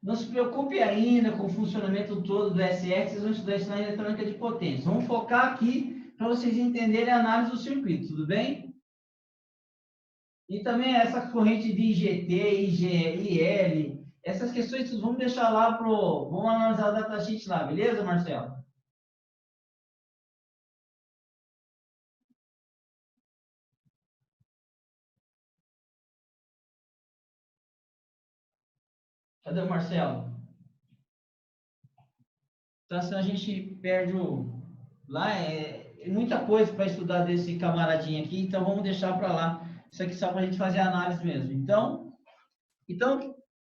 não se preocupe ainda com o funcionamento todo do SR, vocês vão estudar isso na eletrônica de potência. Vamos focar aqui para vocês entenderem a análise do circuito, tudo bem? E também essa corrente de IGT, IL, essas questões vamos deixar lá pro. Vamos analisar o datasheet lá, beleza, Marcelo? Cadê o Marcelo? Então, senão a gente perde o. Lá é muita coisa para estudar desse camaradinho aqui, então vamos deixar para lá. Isso aqui só para a gente fazer a análise mesmo. Então,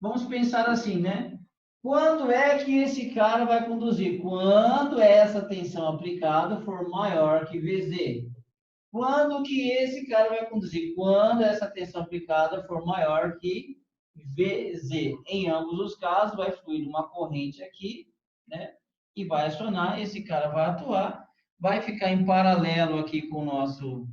vamos pensar assim, né? Quando é que esse cara vai conduzir? Quando essa tensão aplicada for maior que VZ. Quando que esse cara vai conduzir? Quando essa tensão aplicada for maior que VZ. Em ambos os casos, vai fluir uma corrente aqui, né? E vai acionar, esse cara vai atuar, vai ficar em paralelo aqui com o nosso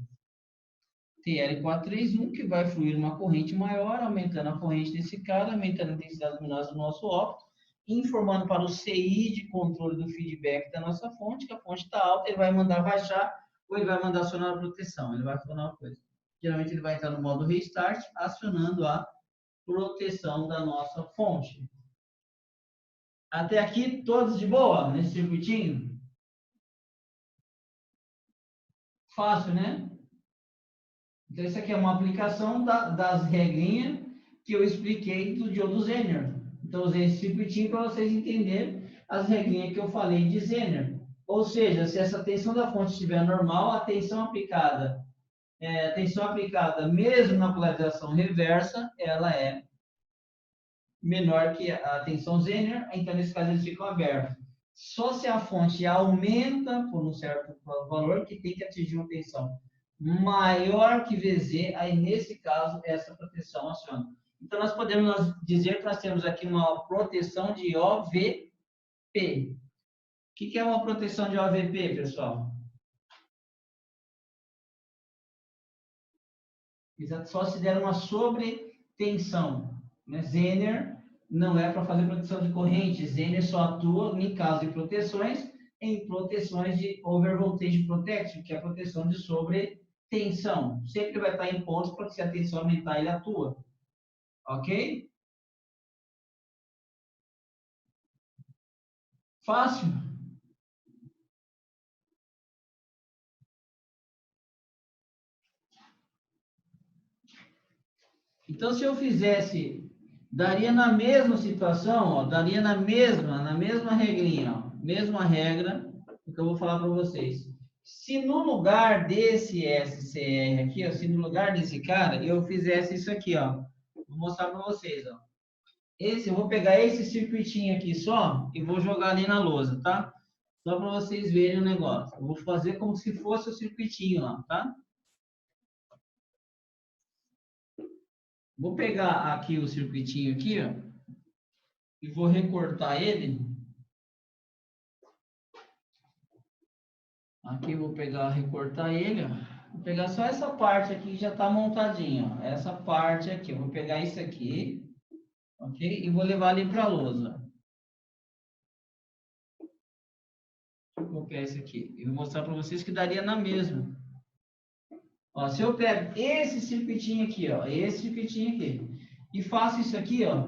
TL431, que vai fluir uma corrente maior, aumentando a corrente desse cara, aumentando a intensidade luminosa do nosso óptico, informando para o CI de controle do feedback da nossa fonte, que a fonte está alta, ele vai mandar baixar ou ele vai mandar acionar a proteção, ele vai fazer uma coisa. Geralmente ele vai entrar no modo restart, acionando a proteção da nossa fonte. Até aqui, todos de boa nesse circuitinho? Fácil, né? Então, isso aqui é uma aplicação das regrinhas que eu expliquei do diodo Zener. Então, usei esse circuitinho para vocês entenderem as regrinhas que eu falei de Zener. Ou seja, se essa tensão da fonte estiver normal, a tensão aplicada tensão aplicada, mesmo na polarização reversa, ela é menor que a tensão Zener, então nesse caso eles ficam abertos. Só se a fonte aumenta por um certo valor que tem que atingir uma tensão maior que VZ, aí nesse caso essa proteção aciona. Então nós podemos dizer que nós temos aqui uma proteção de OVP. O que é uma proteção de OVP, pessoal? Só se der uma sobretensão. Né? Zener não é para fazer proteção de corrente. Zener só atua em caso de proteções, em proteções de overvoltage protection, que é a proteção de sobretensão. Sempre vai estar em pontos para que se a tensão aumentar, ele atua. Ok? Fácil? Então, se eu fizesse, daria na mesma situação, ó, daria na mesma regrinha, ó, mesma regra que eu vou falar para vocês. Se no lugar desse SCR aqui, ó, se no lugar desse cara, eu fizesse isso aqui, ó, vou mostrar para vocês, ó. Eu vou pegar esse circuitinho aqui só e vou jogar ali na lousa, tá? Só para vocês verem o negócio. Eu vou fazer como se fosse o circuitinho lá, tá? Vou pegar aqui o circuitinho aqui, ó, e vou recortar ele. Aqui vou pegar, recortar ele, ó. Vou pegar só essa parte aqui que já está montadinha, ó. Essa parte aqui, eu vou pegar isso aqui, ok? E vou levar ali para a lousa. Vou copiar isso aqui e vou mostrar para vocês que daria na mesma. Ó, se eu pego esse circuitinho aqui, ó, esse circuitinho aqui, e faço isso aqui, ó,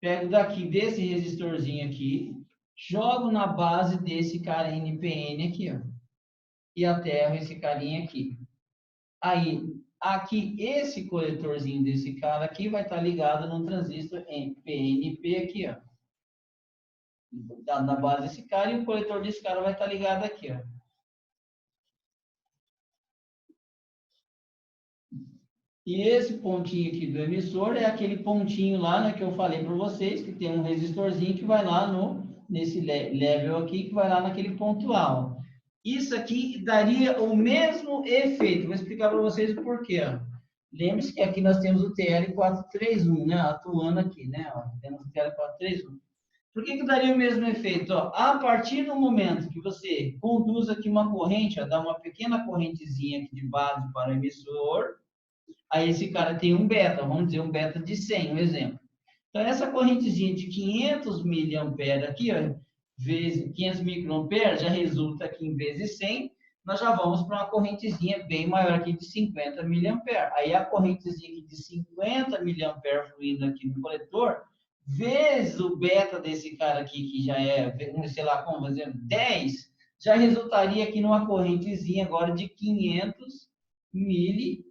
pego daqui desse resistorzinho aqui, jogo na base desse cara NPN aqui, ó, e aterro esse carinha aqui. Aí, aqui, esse coletorzinho desse cara aqui vai estar ligado no transistor PNP aqui, ó. Na base desse cara, e o coletor desse cara vai estar ligado aqui, ó. E esse pontinho aqui do emissor é aquele pontinho lá, né, que eu falei para vocês, que tem um resistorzinho que vai lá nesse level aqui, que vai lá naquele ponto lá, ó. Isso aqui daria o mesmo efeito. Vou explicar para vocês o porquê, ó. Lembre-se que aqui nós temos o TL431, né, atuando aqui, né, ó. Temos o TL431. Por que daria o mesmo efeito? Ó, a partir do momento que você conduz aqui uma corrente, ó, dá uma pequena correntezinha aqui de base para o emissor, aí esse cara tem um beta, vamos dizer um beta de 100, um exemplo. Então, essa correntezinha de 500 miliamperes aqui, ó, vezes 500 microamperes, já resulta aqui em vezes 100, nós já vamos para uma correntezinha bem maior aqui de 50 miliamperes. Aí a correntezinha aqui de 50 miliamperes fluindo aqui no coletor, vezes o beta desse cara aqui, que já é, sei lá como, vamos dizer, 10, já resultaria aqui numa correntezinha agora de 500 miliamperes,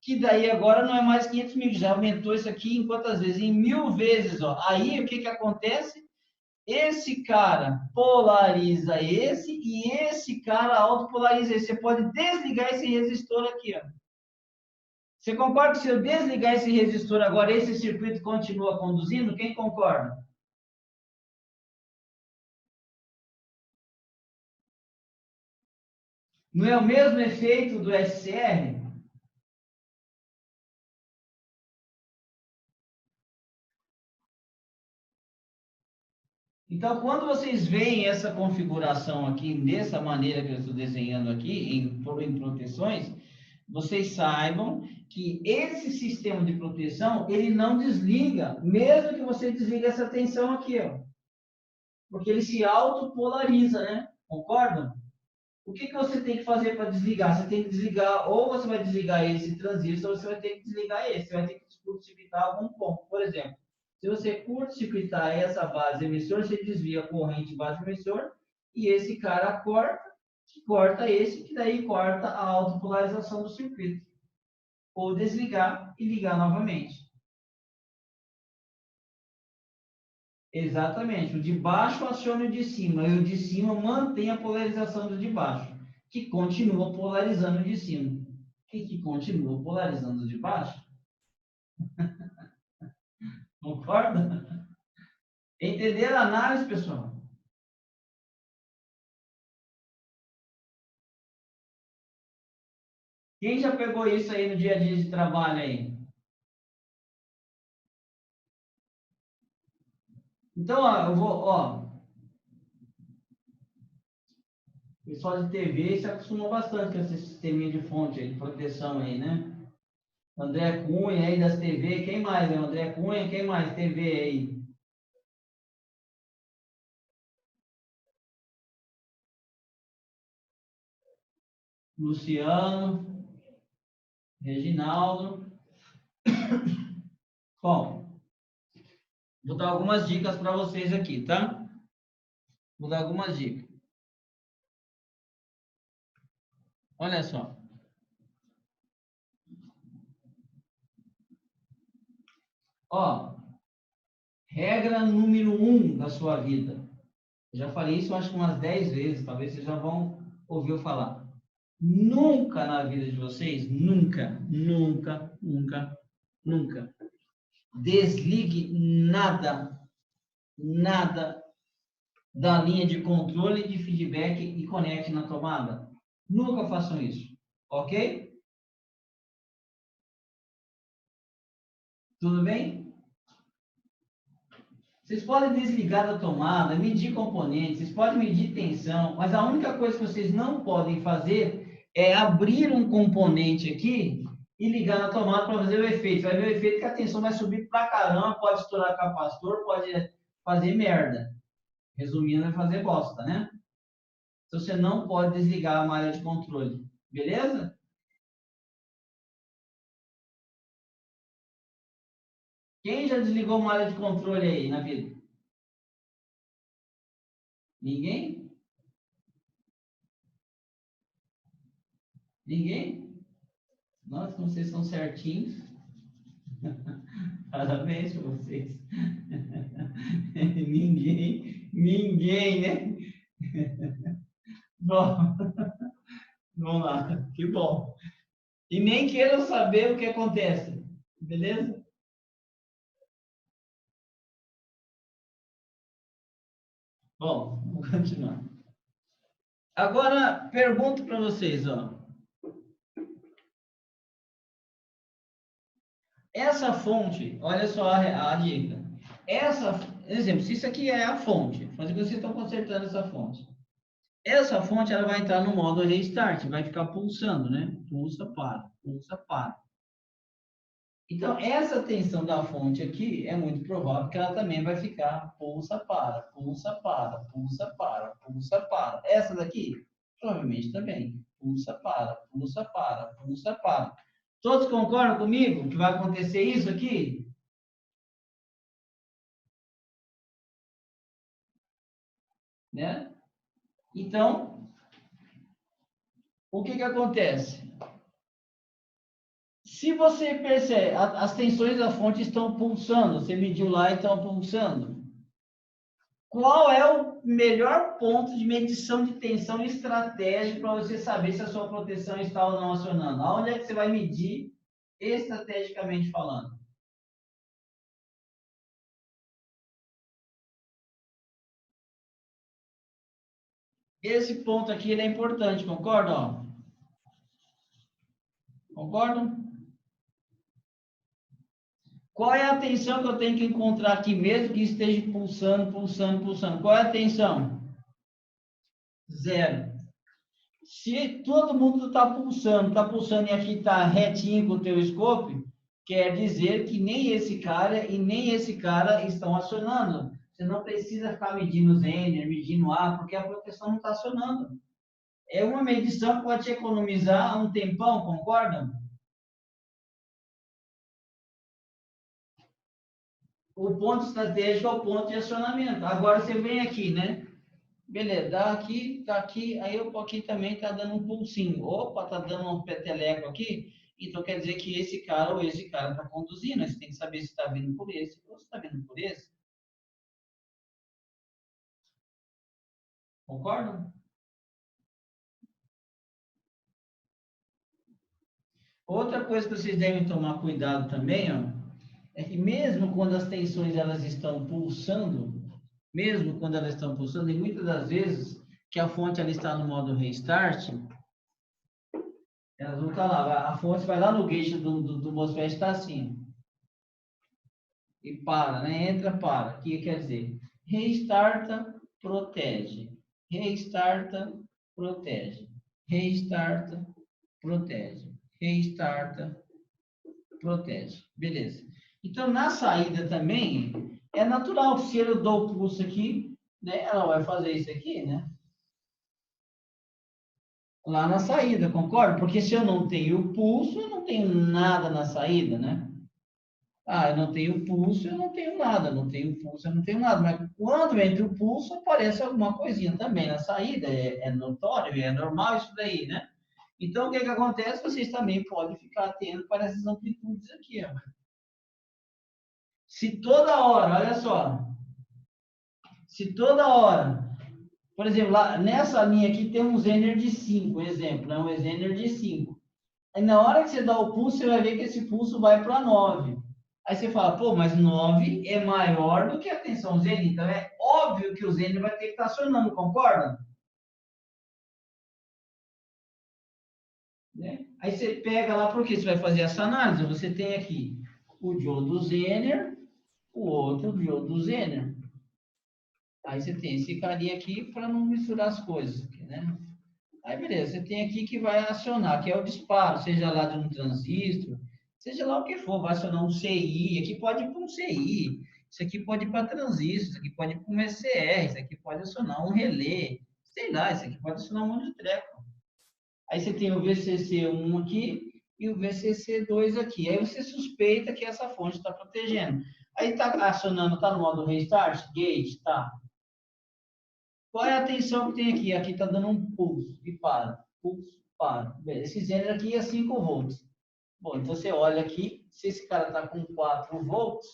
que daí agora não é mais 500 mil, já aumentou isso aqui em quantas vezes? Em 1000 vezes, ó. Aí o que acontece? Esse cara polariza esse e esse cara autopolariza esse. Você pode desligar esse resistor aqui, ó. Você concorda que se eu desligar esse resistor agora, esse circuito continua conduzindo? Quem concorda? Não é o mesmo efeito do SCR? Então, quando vocês veem essa configuração aqui, dessa maneira que eu estou desenhando aqui, em proteções, vocês saibam que esse sistema de proteção, ele não desliga, mesmo que você desligue essa tensão aqui, ó. Porque ele se autopolariza, né? Concordam? O que você tem que fazer para desligar? Você tem que desligar, ou você vai desligar esse transistor, ou você vai ter que desligar esse. Você vai ter que curto-circuitar algum ponto. Por exemplo, se você curto-circuitar essa base emissor, você desvia a corrente base emissor, e esse cara corta esse, que daí corta a autopolarização do circuito. Ou desligar e ligar novamente. Exatamente. O de baixo aciona o de cima, e o de cima mantém a polarização do de baixo, que continua polarizando o de cima. que continua polarizando os de baixo. Concorda? Entenderam a análise, pessoal? Quem já pegou isso aí no dia a dia de trabalho aí? Então, ó, eu vou, ó, o pessoal de TV se acostuma bastante com esse sisteminha de fonte aí, de proteção aí, né? André Cunha aí das TV, quem mais? Né? André Cunha, quem mais? TV aí. Luciano, Reginaldo. Bom, vou dar algumas dicas para vocês aqui, tá? Vou dar algumas dicas. Olha só. Ó, regra número 1 da sua vida. Eu já falei isso, acho que umas 10 vezes, talvez vocês já vão ouvir eu falar. Nunca na vida de vocês, nunca, nunca, nunca, nunca, desligue nada, nada da linha de controle de feedback e conecte na tomada. Nunca façam isso, ok? Tudo bem? Vocês podem desligar da tomada, medir componentes, vocês podem medir tensão, mas a única coisa que vocês não podem fazer é abrir um componente aqui e ligar na tomada para fazer o efeito. Vai ver o efeito que a tensão vai subir pra caramba, pode estourar capacitor, pode fazer merda. Resumindo, vai fazer bosta, né? Então você não pode desligar a malha de controle. Beleza? Quem já desligou malha de controle aí na vida? Ninguém? Ninguém? Nossa, como vocês são certinhos. Parabéns para vocês. Ninguém, né? Bom, vamos lá, que bom. E nem queiram saber o que acontece, beleza? Bom, vamos continuar. Agora, pergunto para vocês, ó. Essa fonte, olha só a dica. Essa, exemplo, se isso aqui é a fonte, mas vocês estão consertando essa fonte. Essa fonte ela vai entrar no modo restart, vai ficar pulsando, né? Pulsa, para, pulsa, para. Então, essa tensão da fonte aqui é muito provável que ela também vai ficar pulsa, para, pulsa, para, pulsa, para, pulsa, para. Essa daqui, provavelmente também. Pulsa, para, pulsa, para, pulsa, para. Todos concordam comigo que vai acontecer isso aqui? Né? Então, o que que acontece? Se você percebe, as tensões da fonte estão pulsando, você mediu lá e estão pulsando. Qual é o melhor ponto de medição de tensão estratégico para você saber se a sua proteção está ou não acionando? Aonde é que você vai medir estrategicamente falando? Esse ponto aqui ele é importante, concordam? Concordam? Qual é a tensão que eu tenho que encontrar aqui mesmo que esteja pulsando, pulsando, pulsando? Qual é a tensão? Zero. Se todo mundo está pulsando e aqui está retinho com o teu scope, quer dizer que nem esse cara e nem esse cara estão acionando. Você não precisa ficar medindo Zener, medindo A, porque a proteção não está acionando. É uma medição que pode te economizar um tempão, concordam? O ponto estratégico é o ponto de acionamento. Agora você vem aqui, né? Beleza, tá aqui, aí eu aqui também tá dando um pulsinho. Opa, tá dando um peteleco aqui. Então quer dizer que esse cara ou esse cara tá conduzindo. Você tem que saber se está vindo por esse ou se está vindo por esse. Concordam? Outra coisa que vocês devem tomar cuidado também, ó, é que mesmo quando as tensões elas estão pulsando, e muitas das vezes que a fonte ela está no modo restart, elas vão estar lá, a fonte vai lá no gate do MOSFET, está assim, e para, né? Entra, para. O que quer dizer? Restarta, protege. Restarta, protege. Restarta, protege. Restarta, protege. Beleza. Então, na saída também, é natural que se eu dou o pulso aqui, né? Ela vai fazer isso aqui, né? Lá na saída, concorda? Porque se eu não tenho pulso, eu não tenho nada na saída, né? Ah, eu não tenho pulso, eu não tenho nada. Não tenho pulso, eu não tenho nada. Mas quando entra o pulso, aparece alguma coisinha também na saída. É notório, é normal isso daí, né? Então, o que que acontece? Vocês também podem ficar atentos para essas amplitudes aqui, ó. Se toda hora, olha só, se toda hora, por exemplo, lá, nessa linha aqui tem um Zener de 5, exemplo, né? Um Zener de 5. Aí na hora que você dá o pulso, você vai ver que esse pulso vai para 9. Aí você fala, pô, mas 9 é maior do que a tensão Zener, então é óbvio que o Zener vai ter que estar acionando, concorda? Né? Aí você pega lá, porque você vai fazer essa análise, você tem aqui o diodo Zener, o outro diodo Zener. Aí você tem esse carinha aqui para não misturar as coisas, né? Aí beleza, você tem aqui que vai acionar, que é o disparo, seja lá de um transistor, seja lá o que for, vai acionar um CI, aqui pode ir para um CI, isso aqui pode ir para transistor, isso aqui pode ir para um ECR, isso aqui pode acionar um relé, sei lá, isso aqui pode acionar um monte de treco. Aí você tem o VCC1 aqui e o VCC2 aqui. Aí você suspeita que essa fonte está protegendo. Aí está acionando, está no modo restart, gate, tá. Qual é a tensão que tem aqui? Aqui está dando um pulso e para. Pulso, para. Esse Zener aqui é 5 volts. Bom, então você olha aqui, se esse cara está com 4 volts,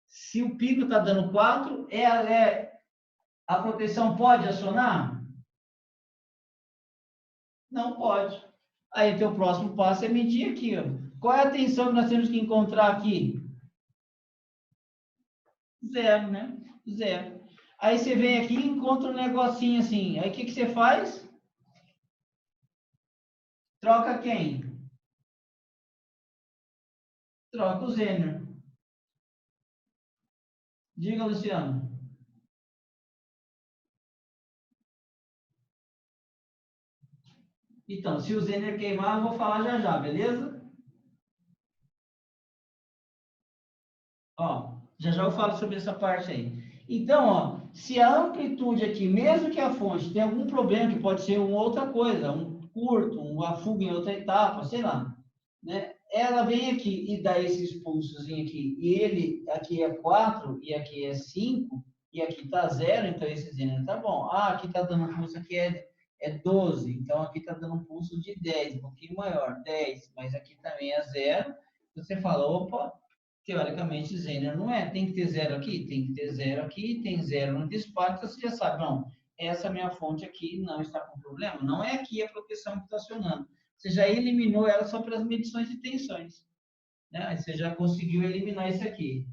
se o pico está dando 4, a proteção pode acionar? Não pode. Aí, teu próximo passo é medir aqui, ó. Qual é a tensão que nós temos que encontrar aqui? Zero, né? Zero. Aí você vem aqui e encontra um negocinho assim. Aí o que você faz? Troca quem? Troca o Zener. Diga, Luciano. Então, se o Zener queimar, eu vou falar já já, beleza? Ó, já já eu falo sobre essa parte aí. Então, ó, se a amplitude aqui, mesmo que a fonte tenha algum problema, que pode ser uma outra coisa, um curto, uma fuga em outra etapa, sei lá, né? Ela vem aqui e dá esses pulsos aqui, e ele aqui é 4 e aqui é 5 e aqui está 0, então esse zero tá bom. Ah, aqui está dando um pulso, aqui é 12, então aqui está dando um pulso de 10, um pouquinho maior, 10, mas aqui também é 0. Você fala, opa, teoricamente Zener não é, tem que ter 0 aqui, tem que ter 0 aqui, tem 0 no disparo, então você já sabe, não, essa minha fonte aqui não está com problema, não é aqui a proteção que está acionando. Você já eliminou ela só pelas medições de tensões, né? Aí você já conseguiu eliminar isso aqui.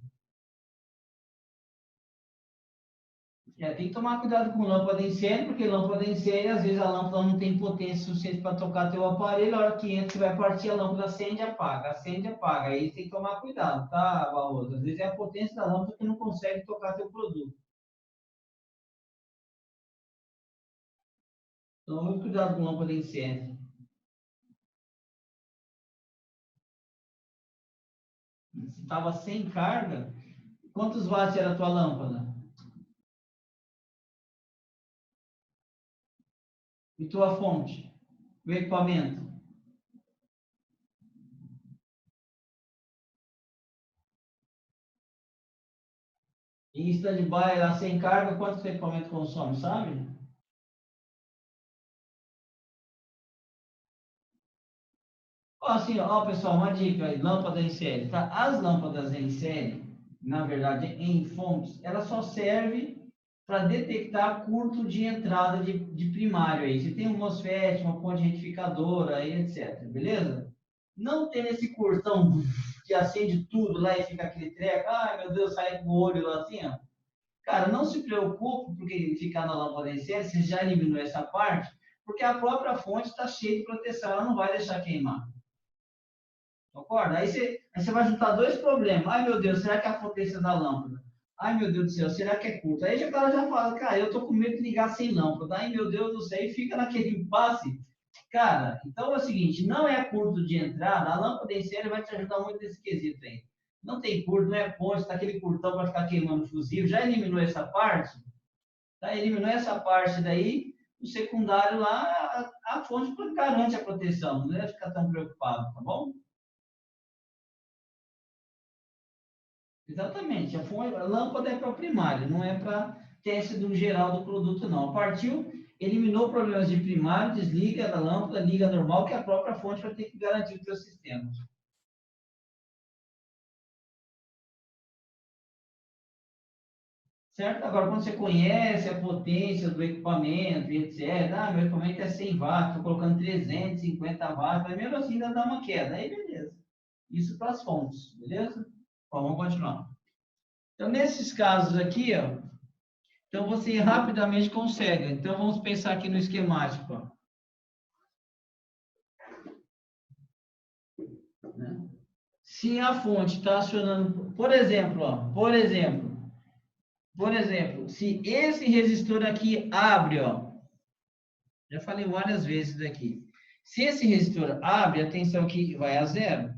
Tem que tomar cuidado com lâmpada em série, porque lâmpada em série, às vezes a lâmpada não tem potência suficiente para tocar teu aparelho, a hora que entra, você vai partir, a lâmpada acende e apaga. Aí tem que tomar cuidado, tá, Barroso? Às vezes é a potência da lâmpada que não consegue tocar teu produto. Então, muito cuidado com lâmpada em série. Se estava sem carga, quantos watts era a tua lâmpada? E tua fonte? O equipamento? Em stand-by, lá sem carga, quanto o equipamento consome, sabe? Ó, assim, ó, pessoal, uma dica aí, lâmpada em série, tá? As lâmpadas em série, na verdade, em fontes, ela só serve para detectar curto de entrada de primário aí. Você tem um MOSFET, uma ponte retificadora aí, etc, beleza? não tendo esse cursão que acende tudo lá e fica aquele treco, ai meu Deus, sai com o olho lá assim, ó. Cara, não se preocupe porque ficar na lâmpada em série, você já eliminou essa parte, porque a própria fonte está cheia de proteção, ela não vai deixar queimar. Concorda? Aí você vai juntar dois problemas. Ai, meu Deus, será que é a potência da lâmpada? Ai, meu Deus do céu, será que é curto? Aí o cara já fala, cara, eu tô com medo de ligar sem lâmpada. Ai, meu Deus do céu, e fica naquele impasse. Cara, então é o seguinte, não é curto de entrada, a lâmpada em série vai te ajudar muito nesse quesito aí. Não tem curto, não é ponte, tá aquele curtão para ficar queimando fusível. Já eliminou essa parte? Tá? Eliminou essa parte daí, o secundário lá, a fonte garante a proteção, não deve ficar tão preocupado, tá bom? Exatamente. A lâmpada é para primário, não é para teste do geral do produto, não. Partiu, eliminou problemas de primário, desliga a lâmpada, liga normal, que a própria fonte vai ter que garantir o seu sistema. Certo? Agora, quando você conhece a potência do equipamento, etc., meu equipamento é 100 watts, estou colocando 350 watts, mas mesmo assim ainda dá uma queda. Aí, beleza. Isso para as fontes, beleza? Bom, vamos continuar. Então, nesses casos aqui, ó, então você rapidamente consegue. Então, vamos pensar aqui no esquemático, ó, né? Se a fonte está acionando, por exemplo, se esse resistor aqui abre, ó, já falei várias vezes aqui. Se esse resistor abre, atenção que vai a zero.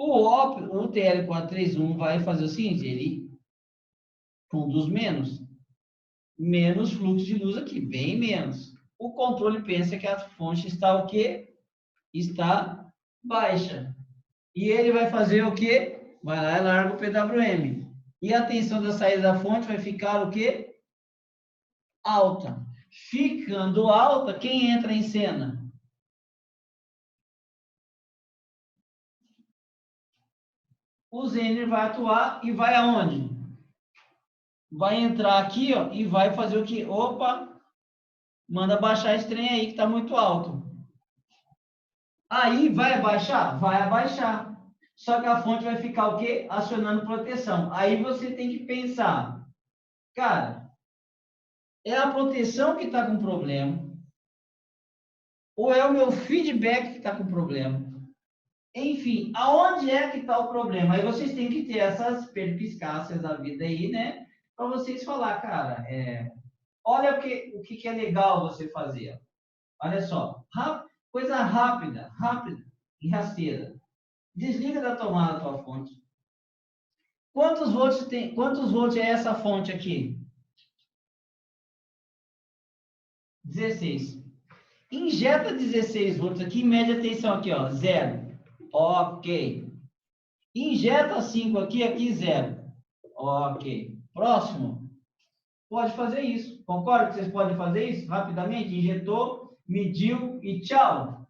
O TL431 vai fazer o seguinte, ele conduz menos fluxo de luz aqui, bem menos. O controle pensa que a fonte está o quê? Está baixa. E ele vai fazer o quê? Vai lá e larga o PWM. E a tensão da saída da fonte vai ficar o quê? Alta. Ficando alta, quem entra em cena? O Zener vai atuar e vai aonde? Vai entrar aqui, ó, e vai fazer o quê? Opa, manda baixar esse trem aí que está muito alto. Aí vai abaixar? Vai abaixar. Só que a fonte vai ficar o quê? Acionando proteção. Aí você tem que pensar, cara, é a proteção que está com problema ou é o meu feedback que está com problema? Enfim, aonde é que está o problema? Aí vocês têm que ter essas perspicácias da vida aí, né? Para vocês falar, cara, olha o que é legal você fazer. Olha só, coisa rápida, e rasteira. Desliga da tomada a tua fonte. Quantos volts tem? Quantos volts é essa fonte aqui? 16. Injeta 16 volts aqui, mede a tensão aqui, ó, 0. Ok. Injeta 5 aqui 0. Ok. Próximo. Pode fazer isso. Concorda que vocês podem fazer isso? Rapidamente, injetou, mediu e tchau.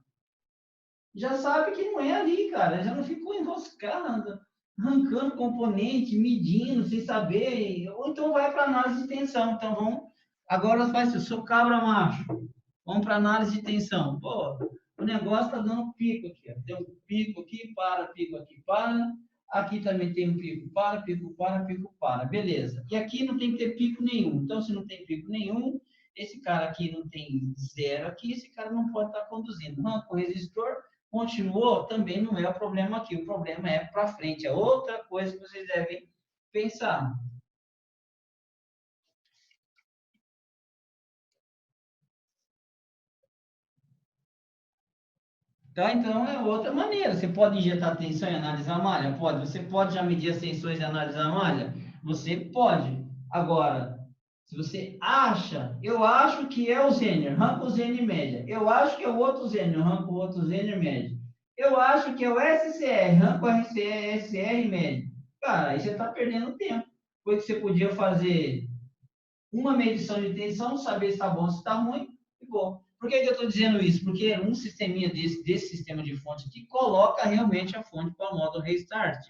Já sabe que não é ali, cara. Já não ficou enroscando, arrancando componente, medindo, sem saber. Ou então vai para análise de tensão. Então vamos. Agora faz isso. Sou cabra macho. Vamos para análise de tensão. Pô, o negócio está dando pico aqui. Ó. Tem um pico aqui, para, pico aqui, para. Aqui também tem um pico, para, pico, para, pico, para. Beleza. E aqui não tem que ter pico nenhum. Então, se não tem pico nenhum, esse cara aqui não tem zero aqui, esse cara não pode estar conduzindo. Não, o resistor continuou, também não é o problema aqui. O problema é para frente. É outra coisa que vocês devem pensar. Tá? Então, é outra maneira. Você pode injetar tensão e analisar a malha? Pode. Você pode já medir as tensões e analisar a malha? Você pode. Agora, se você acha, eu acho que é o Zener, arranca o Zener média. Eu acho que é o outro Zener, arranca o outro Zener média. Eu acho que é o SCR, arranca o SCR média. Cara, aí você está perdendo tempo. Coisa que você podia fazer uma medição de tensão, saber se está bom, se está ruim, e bom. Por que eu estou dizendo isso? Porque um sisteminha desse sistema de fonte aqui coloca realmente a fonte para o modo restart.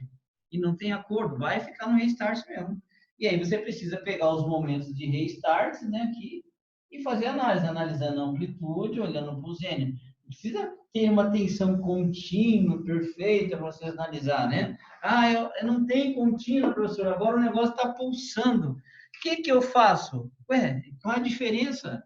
E não tem acordo, vai ficar no restart mesmo. E aí você precisa pegar os momentos de restart, né, aqui, e fazer análise, analisando a amplitude, olhando para o Zener. precisa ter uma tensão contínua, perfeita, para você analisar, né? Ah, eu não tenho contínua, professor, agora o negócio está pulsando. O que eu faço? Ué, qual a diferença?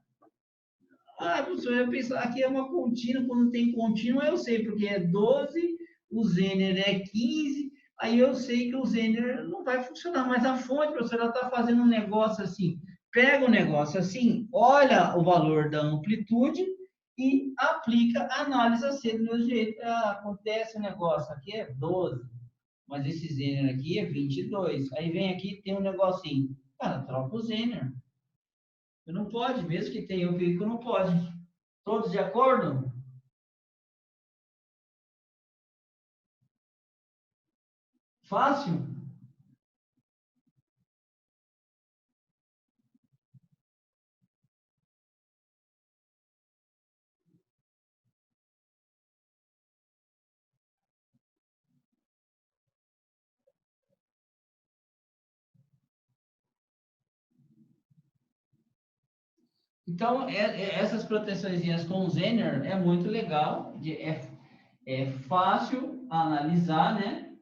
Ah, professor, eu penso, aqui é uma contínua, quando tem contínua eu sei, porque é 12, o Zener é 15, aí eu sei que o Zener não vai funcionar, mas a fonte, professor, ela está fazendo um negócio assim, pega o negócio assim, olha o valor da amplitude e aplica a análise assim, do meu jeito. Ah, acontece um negócio, aqui é 12, mas esse Zener aqui é 22. Aí vem aqui, tem um negocinho, cara, troca o Zener. Não pode, mesmo que tenha um veículo, não pode. Todos de acordo? Fácil? Então, essas proteções com Zener é muito legal, é fácil analisar, né?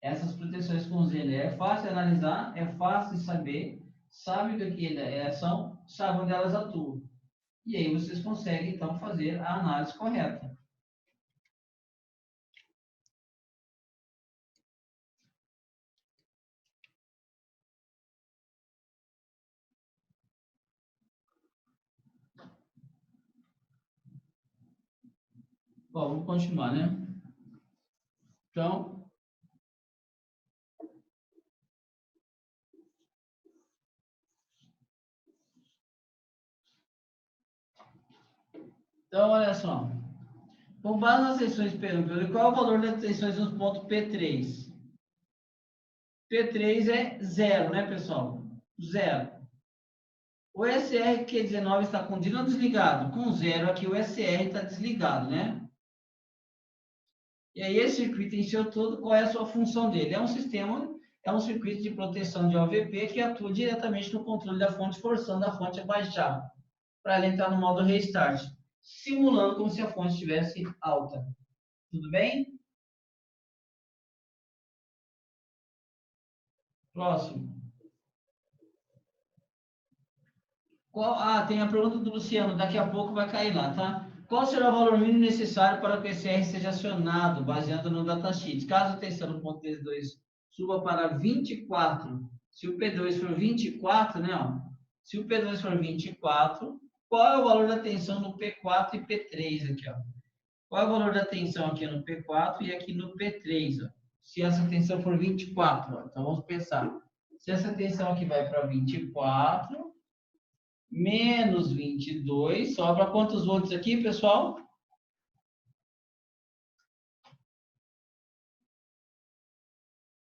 Essas proteções com Zener é fácil analisar, é fácil saber, sabe do que são, sabe onde elas atuam. E aí vocês conseguem, então, fazer a análise correta. Bom, vamos continuar, né? Então, olha só. Com base nas tensões perâmetro, qual é o valor das tensões nos pontos P3? P3 é zero, né, pessoal? Zero. O SR-Q19 está com o dínamo desligado. Com zero aqui, o SR está desligado, né? E aí, esse circuito em seu todo, qual é a sua função dele? É um sistema, é um circuito de proteção de OVP que atua diretamente no controle da fonte, forçando a fonte a baixar, para ela entrar no modo restart, simulando como se a fonte estivesse alta. Tudo bem? Próximo. Tem a pergunta do Luciano, daqui a pouco vai cair lá, tá? Qual será o valor mínimo necessário para que o PCR seja acionado, baseado no datasheet? Caso a tensão no ponto T2 suba para 24, se o P2 for 24, né? Ó, se o P2 for 24, qual é o valor da tensão no P4 e P3 aqui, ó? Qual é o valor da tensão aqui no P4 e aqui no P3, ó? Se essa tensão for 24, ó, então vamos pensar. Se essa tensão aqui vai para 24, menos 22, sobra quantos volts aqui, pessoal?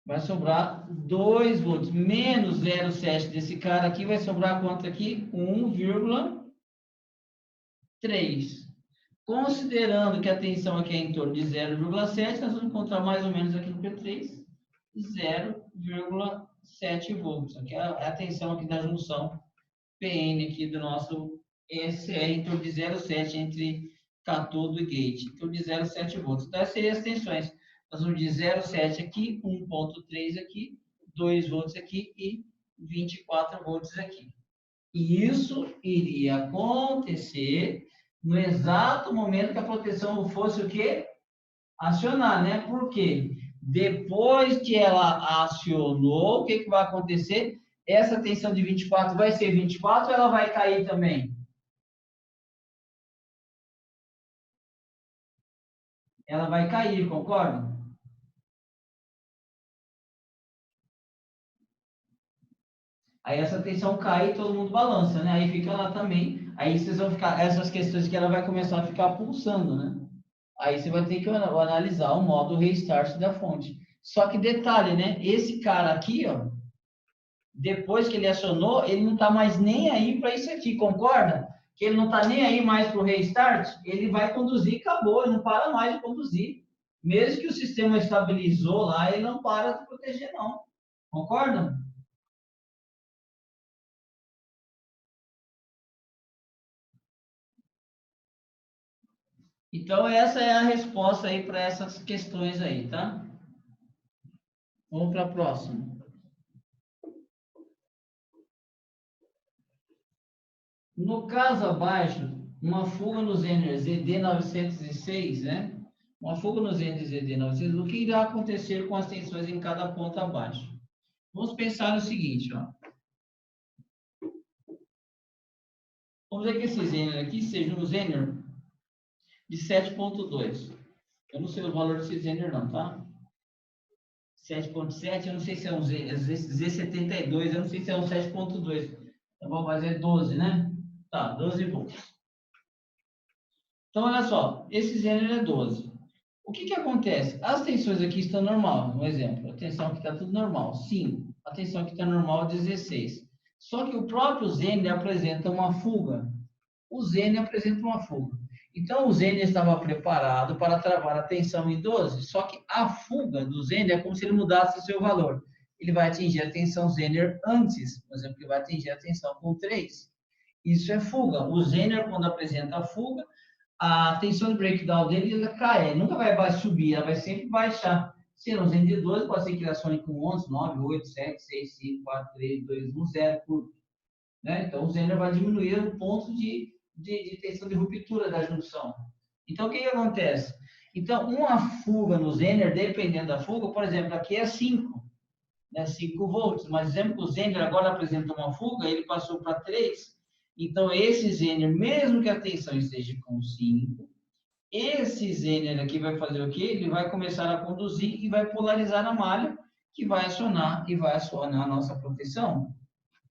Vai sobrar 2 volts. Menos 0,7 desse cara aqui, vai sobrar quanto aqui? 1,3. Considerando que a tensão aqui é em torno de 0,7, nós vamos encontrar mais ou menos aqui no P3, 0,7 volts. Aqui é a tensão aqui da junção PN aqui do nosso ESR em torno de 0,7 entre catodo e gate, em torno de 0,7 volts. Então, essas seriam as tensões. Nós vamos de 0,7 aqui, 1,3 aqui, 2 volts aqui e 24 volts aqui. E isso iria acontecer no exato momento que a proteção fosse o quê? Acionar, né? Por quê? Depois que ela acionou, o que, que vai acontecer? Essa tensão de 24 vai ser 24 ou ela vai cair também? Ela vai cair, concorda? Aí essa tensão cai e todo mundo balança, né? Aí fica lá também. Aí vocês vão ficar, essas questões que ela vai começar a ficar pulsando, né? Aí você vai ter que analisar o modo restart da fonte. Só que detalhe, né? Esse cara aqui, ó, depois que ele acionou, ele não está mais nem aí para isso aqui, concorda? Que ele não está nem aí mais para o restart, ele vai conduzir, acabou, ele não para mais de conduzir. Mesmo que o sistema estabilizou lá, ele não para de proteger, não. Concorda? Então, essa é a resposta aí para essas questões aí, tá? Vamos para a próxima. No caso abaixo, uma fuga no Zener ZD906, né? Uma fuga no Zener ZD906, o que irá acontecer com as tensões em cada ponto abaixo? Vamos pensar no seguinte, ó. Vamos dizer que esse Zener aqui seja um Zener de 7,2. Eu não sei o valor desse Zener não, tá? 7,7, eu não sei se é um Z72, eu não sei se é um 7,2. Tá bom, mas é 12, né? Tá, 12 volts. Então, olha só, esse Zener é 12. O que que acontece? As tensões aqui estão normal, um exemplo. A tensão aqui está tudo normal. Sim, a tensão aqui está normal, 16. Só que o próprio Zener apresenta uma fuga. O Zener apresenta uma fuga. Então, o Zener estava preparado para travar a tensão em 12, só que a fuga do Zener é como se ele mudasse o seu valor. Ele vai atingir a tensão Zener antes, por exemplo, ele vai atingir a tensão com 3. Isso é fuga. O Zener, quando apresenta a fuga, a tensão de breakdown dele ela cai, ele nunca vai subir, ela vai sempre baixar. Se não Zener de 12, pode ser que ele acione com 11, 9, 8, 7, 6, 5, 4, 3, 2, 1, 0 curto. Né? Então, o Zener vai diminuir o ponto de tensão de ruptura da junção. Então, o que, que acontece? Então, uma fuga no Zener, dependendo da fuga, por exemplo, aqui é 5, né, 5 volts, mas dizendo que o Zener agora apresenta uma fuga, ele passou para 3. Então, esse Zener, mesmo que a tensão esteja com 5, esse Zener aqui vai fazer o quê? Ele vai começar a conduzir e vai polarizar a malha, que vai acionar e vai acionar a nossa proteção,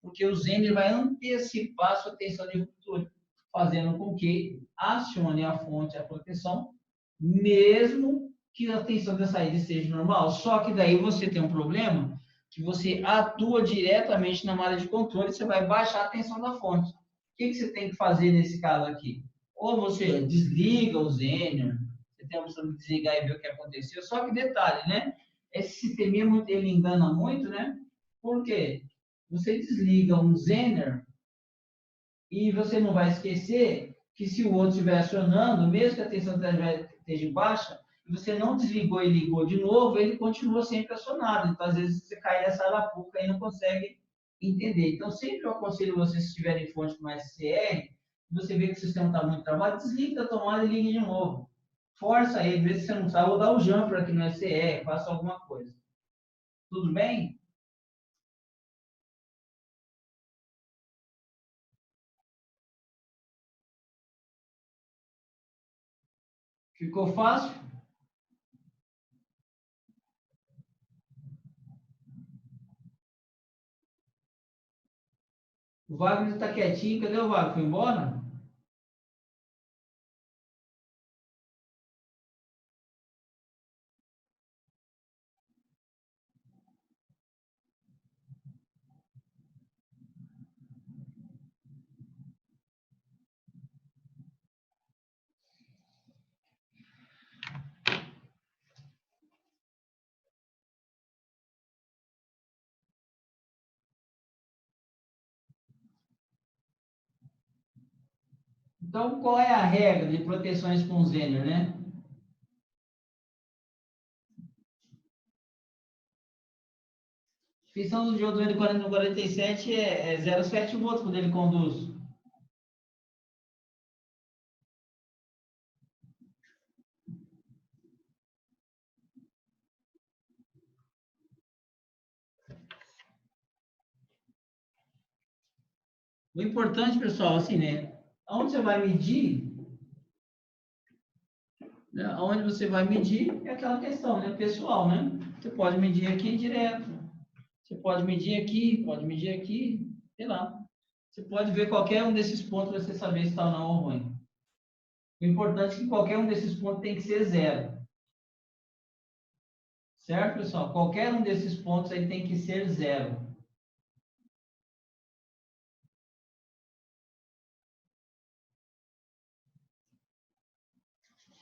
porque o Zener vai antecipar a sua tensão de ruptura, fazendo com que acione a fonte, a proteção, mesmo que a tensão da saída esteja normal. Só que daí você tem um problema que você atua diretamente na malha de controle, você vai baixar a tensão da fonte. O que você tem que fazer nesse caso aqui? Ou você desliga o Zener, você tem a opção de desligar e ver o que aconteceu. Só que detalhe, né? Esse sisteminha ele engana muito, né? Por quê? Você desliga um Zener e você não vai esquecer que se o outro estiver acionando, mesmo que a tensão esteja baixa, e você não desligou e ligou de novo, ele continua sempre acionado. Então, às vezes, você cai nessa arapuca e não consegue entender. Então, sempre eu aconselho você, se estiver em fonte com SCR, você vê que o sistema está muito travado, desliga a tomada e liga de novo. Força ele, vê se você não sabe, ou dá o jumper aqui no SCR, faça alguma coisa. Tudo bem? Ficou fácil? O Wagner está quietinho. Cadê o Wagner? Foi embora? Então, qual é a regra de proteções com Zener, né? Fissão do diodo de 40 no 47 é 0,7 volts quando ele conduz. O importante, pessoal, assim, né? Onde você vai medir, né? Onde você vai medir é aquela questão, né? Pessoal, né? Você pode medir aqui direto. Você pode medir aqui, sei lá. Você pode ver qualquer um desses pontos para você saber se está ou não ruim. O importante é que qualquer um desses pontos tem que ser zero. Certo, pessoal? Qualquer um desses pontos aí tem que ser zero.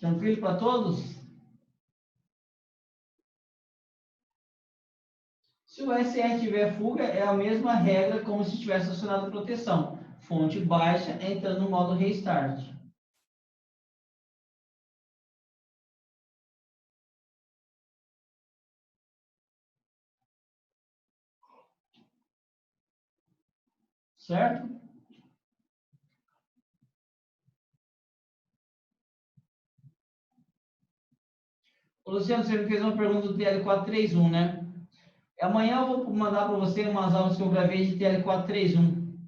Tranquilo para todos? Se o SR tiver fuga, é a mesma regra como se tivesse acionado proteção. Fonte baixa, entrando no modo restart. Certo? Ô, Luciano, você me fez uma pergunta do TL431, né? Amanhã eu vou mandar para você umas aulas que eu gravei de TL431.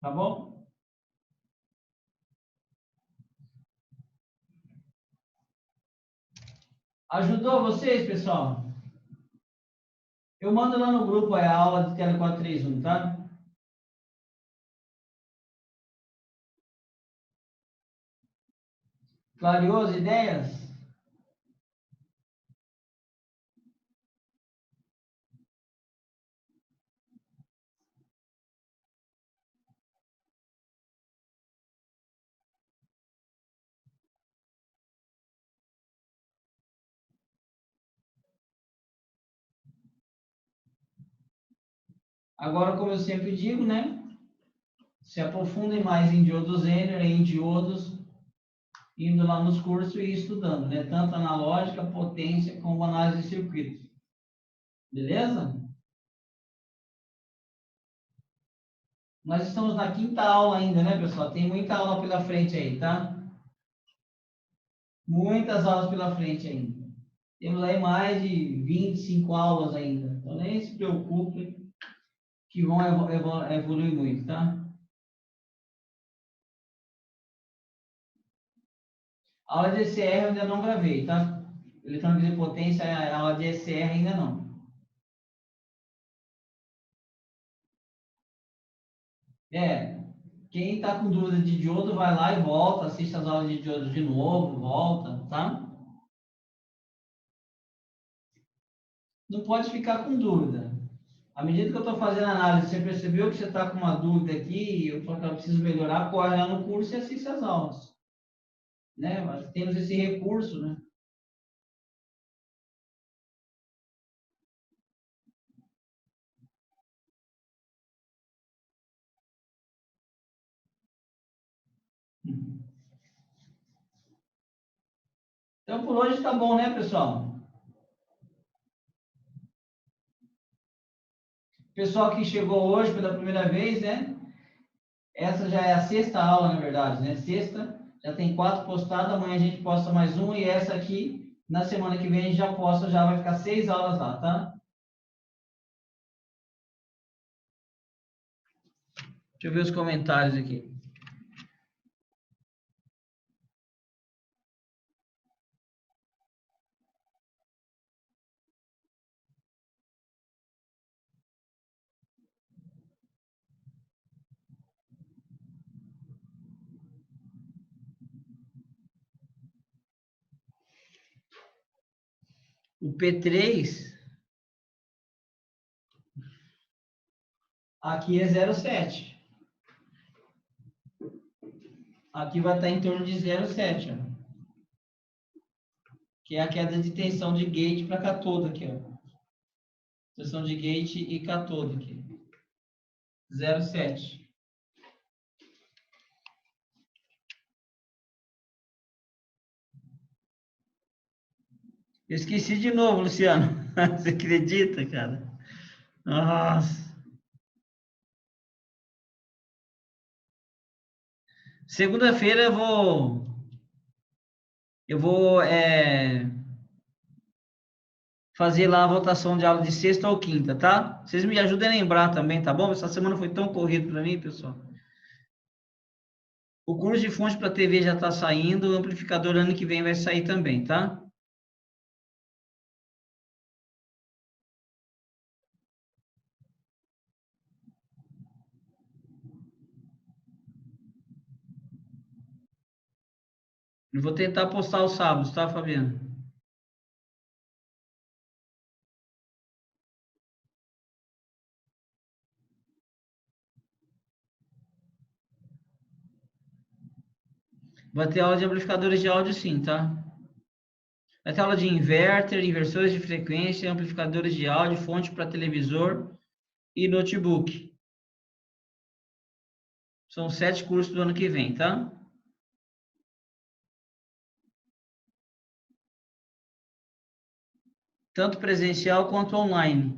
Tá bom? Ajudou vocês, pessoal? Eu mando lá no grupo a aula de TL431, tá? Clareou as ideias? Agora, como eu sempre digo, né? Se aprofundem mais em diodos Zener, em diodos, indo lá nos cursos e estudando, né? Tanto analógica, potência, como análise de circuitos. Beleza? Nós estamos na quinta aula ainda, né, pessoal? Tem muita aula pela frente aí, tá? Muitas aulas pela frente ainda. Temos aí mais de 25 aulas ainda. Então, nem se preocupe que vão evoluir muito, tá? A aula de ECR eu ainda não gravei, tá? Eletrônica de potência, a aula de ECR ainda não. É, quem está com dúvida de diodo, vai lá e volta, assiste as aulas de diodo de novo, volta, tá? Não pode ficar com dúvida. À medida que eu estou fazendo a análise, você percebeu que você está com uma dúvida aqui, eu preciso melhorar, corre lá no curso e assiste as aulas. Né? Mas temos esse recurso, né? Então, por hoje está bom, né, pessoal? Pessoal que chegou hoje pela primeira vez, né? Essa já é a sexta aula, na verdade, né? Sexta, já tem 4 postadas, amanhã a gente posta mais uma, e essa aqui, na semana que vem, a gente já posta, já vai ficar 6 aulas lá, tá? Deixa eu ver os comentários aqui. O P3, aqui é 0,7. Aqui vai estar em torno de 0,7, ó. Que é a queda de tensão de gate para catodo aqui, ó. Tensão de gate e catodo aqui. 0,7. Eu esqueci de novo, Luciano. Você acredita, cara? Nossa. Segunda-feira eu vou fazer lá a votação de aula de sexta ou quinta, tá? Vocês me ajudem a lembrar também, tá bom? Essa semana foi tão corrido para mim, pessoal. O curso de fonte para TV já está saindo, o amplificador ano que vem vai sair também, tá? Eu vou tentar postar os sábados, tá, Fabiano? Vai ter aula de amplificadores de áudio sim, tá? Vai ter aula de inverter, inversores de frequência, amplificadores de áudio, fonte para televisor e notebook. São 7 cursos do ano que vem, tá? Tanto presencial quanto online.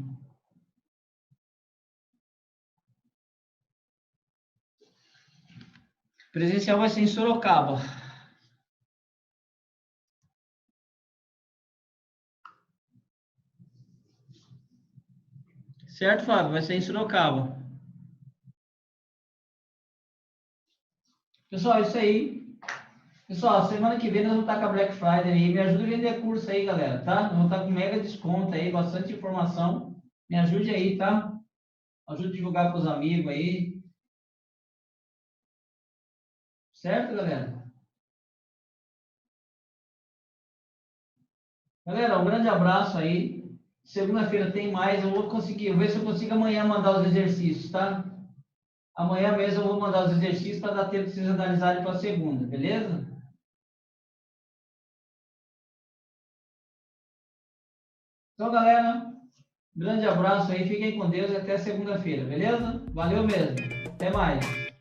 Presencial vai ser em Sorocaba. Certo, Fábio? Vai ser em Sorocaba. Pessoal, isso aí. Pessoal, semana que vem nós vamos estar com a Black Friday aí. Me ajuda a vender curso aí, galera, tá? Nós vamos estar com mega desconto aí, bastante informação. Me ajude aí, tá? Ajude a divulgar para os amigos aí. Certo, galera? Galera, um grande abraço aí. Segunda-feira tem mais. Eu vou conseguir, eu vou ver se eu consigo amanhã mandar os exercícios, tá? Amanhã mesmo eu vou mandar os exercícios para dar tempo de vocês analisarem para a segunda, beleza? Então, galera, grande abraço aí. Fiquem com Deus e até segunda-feira, beleza? Valeu mesmo. Até mais.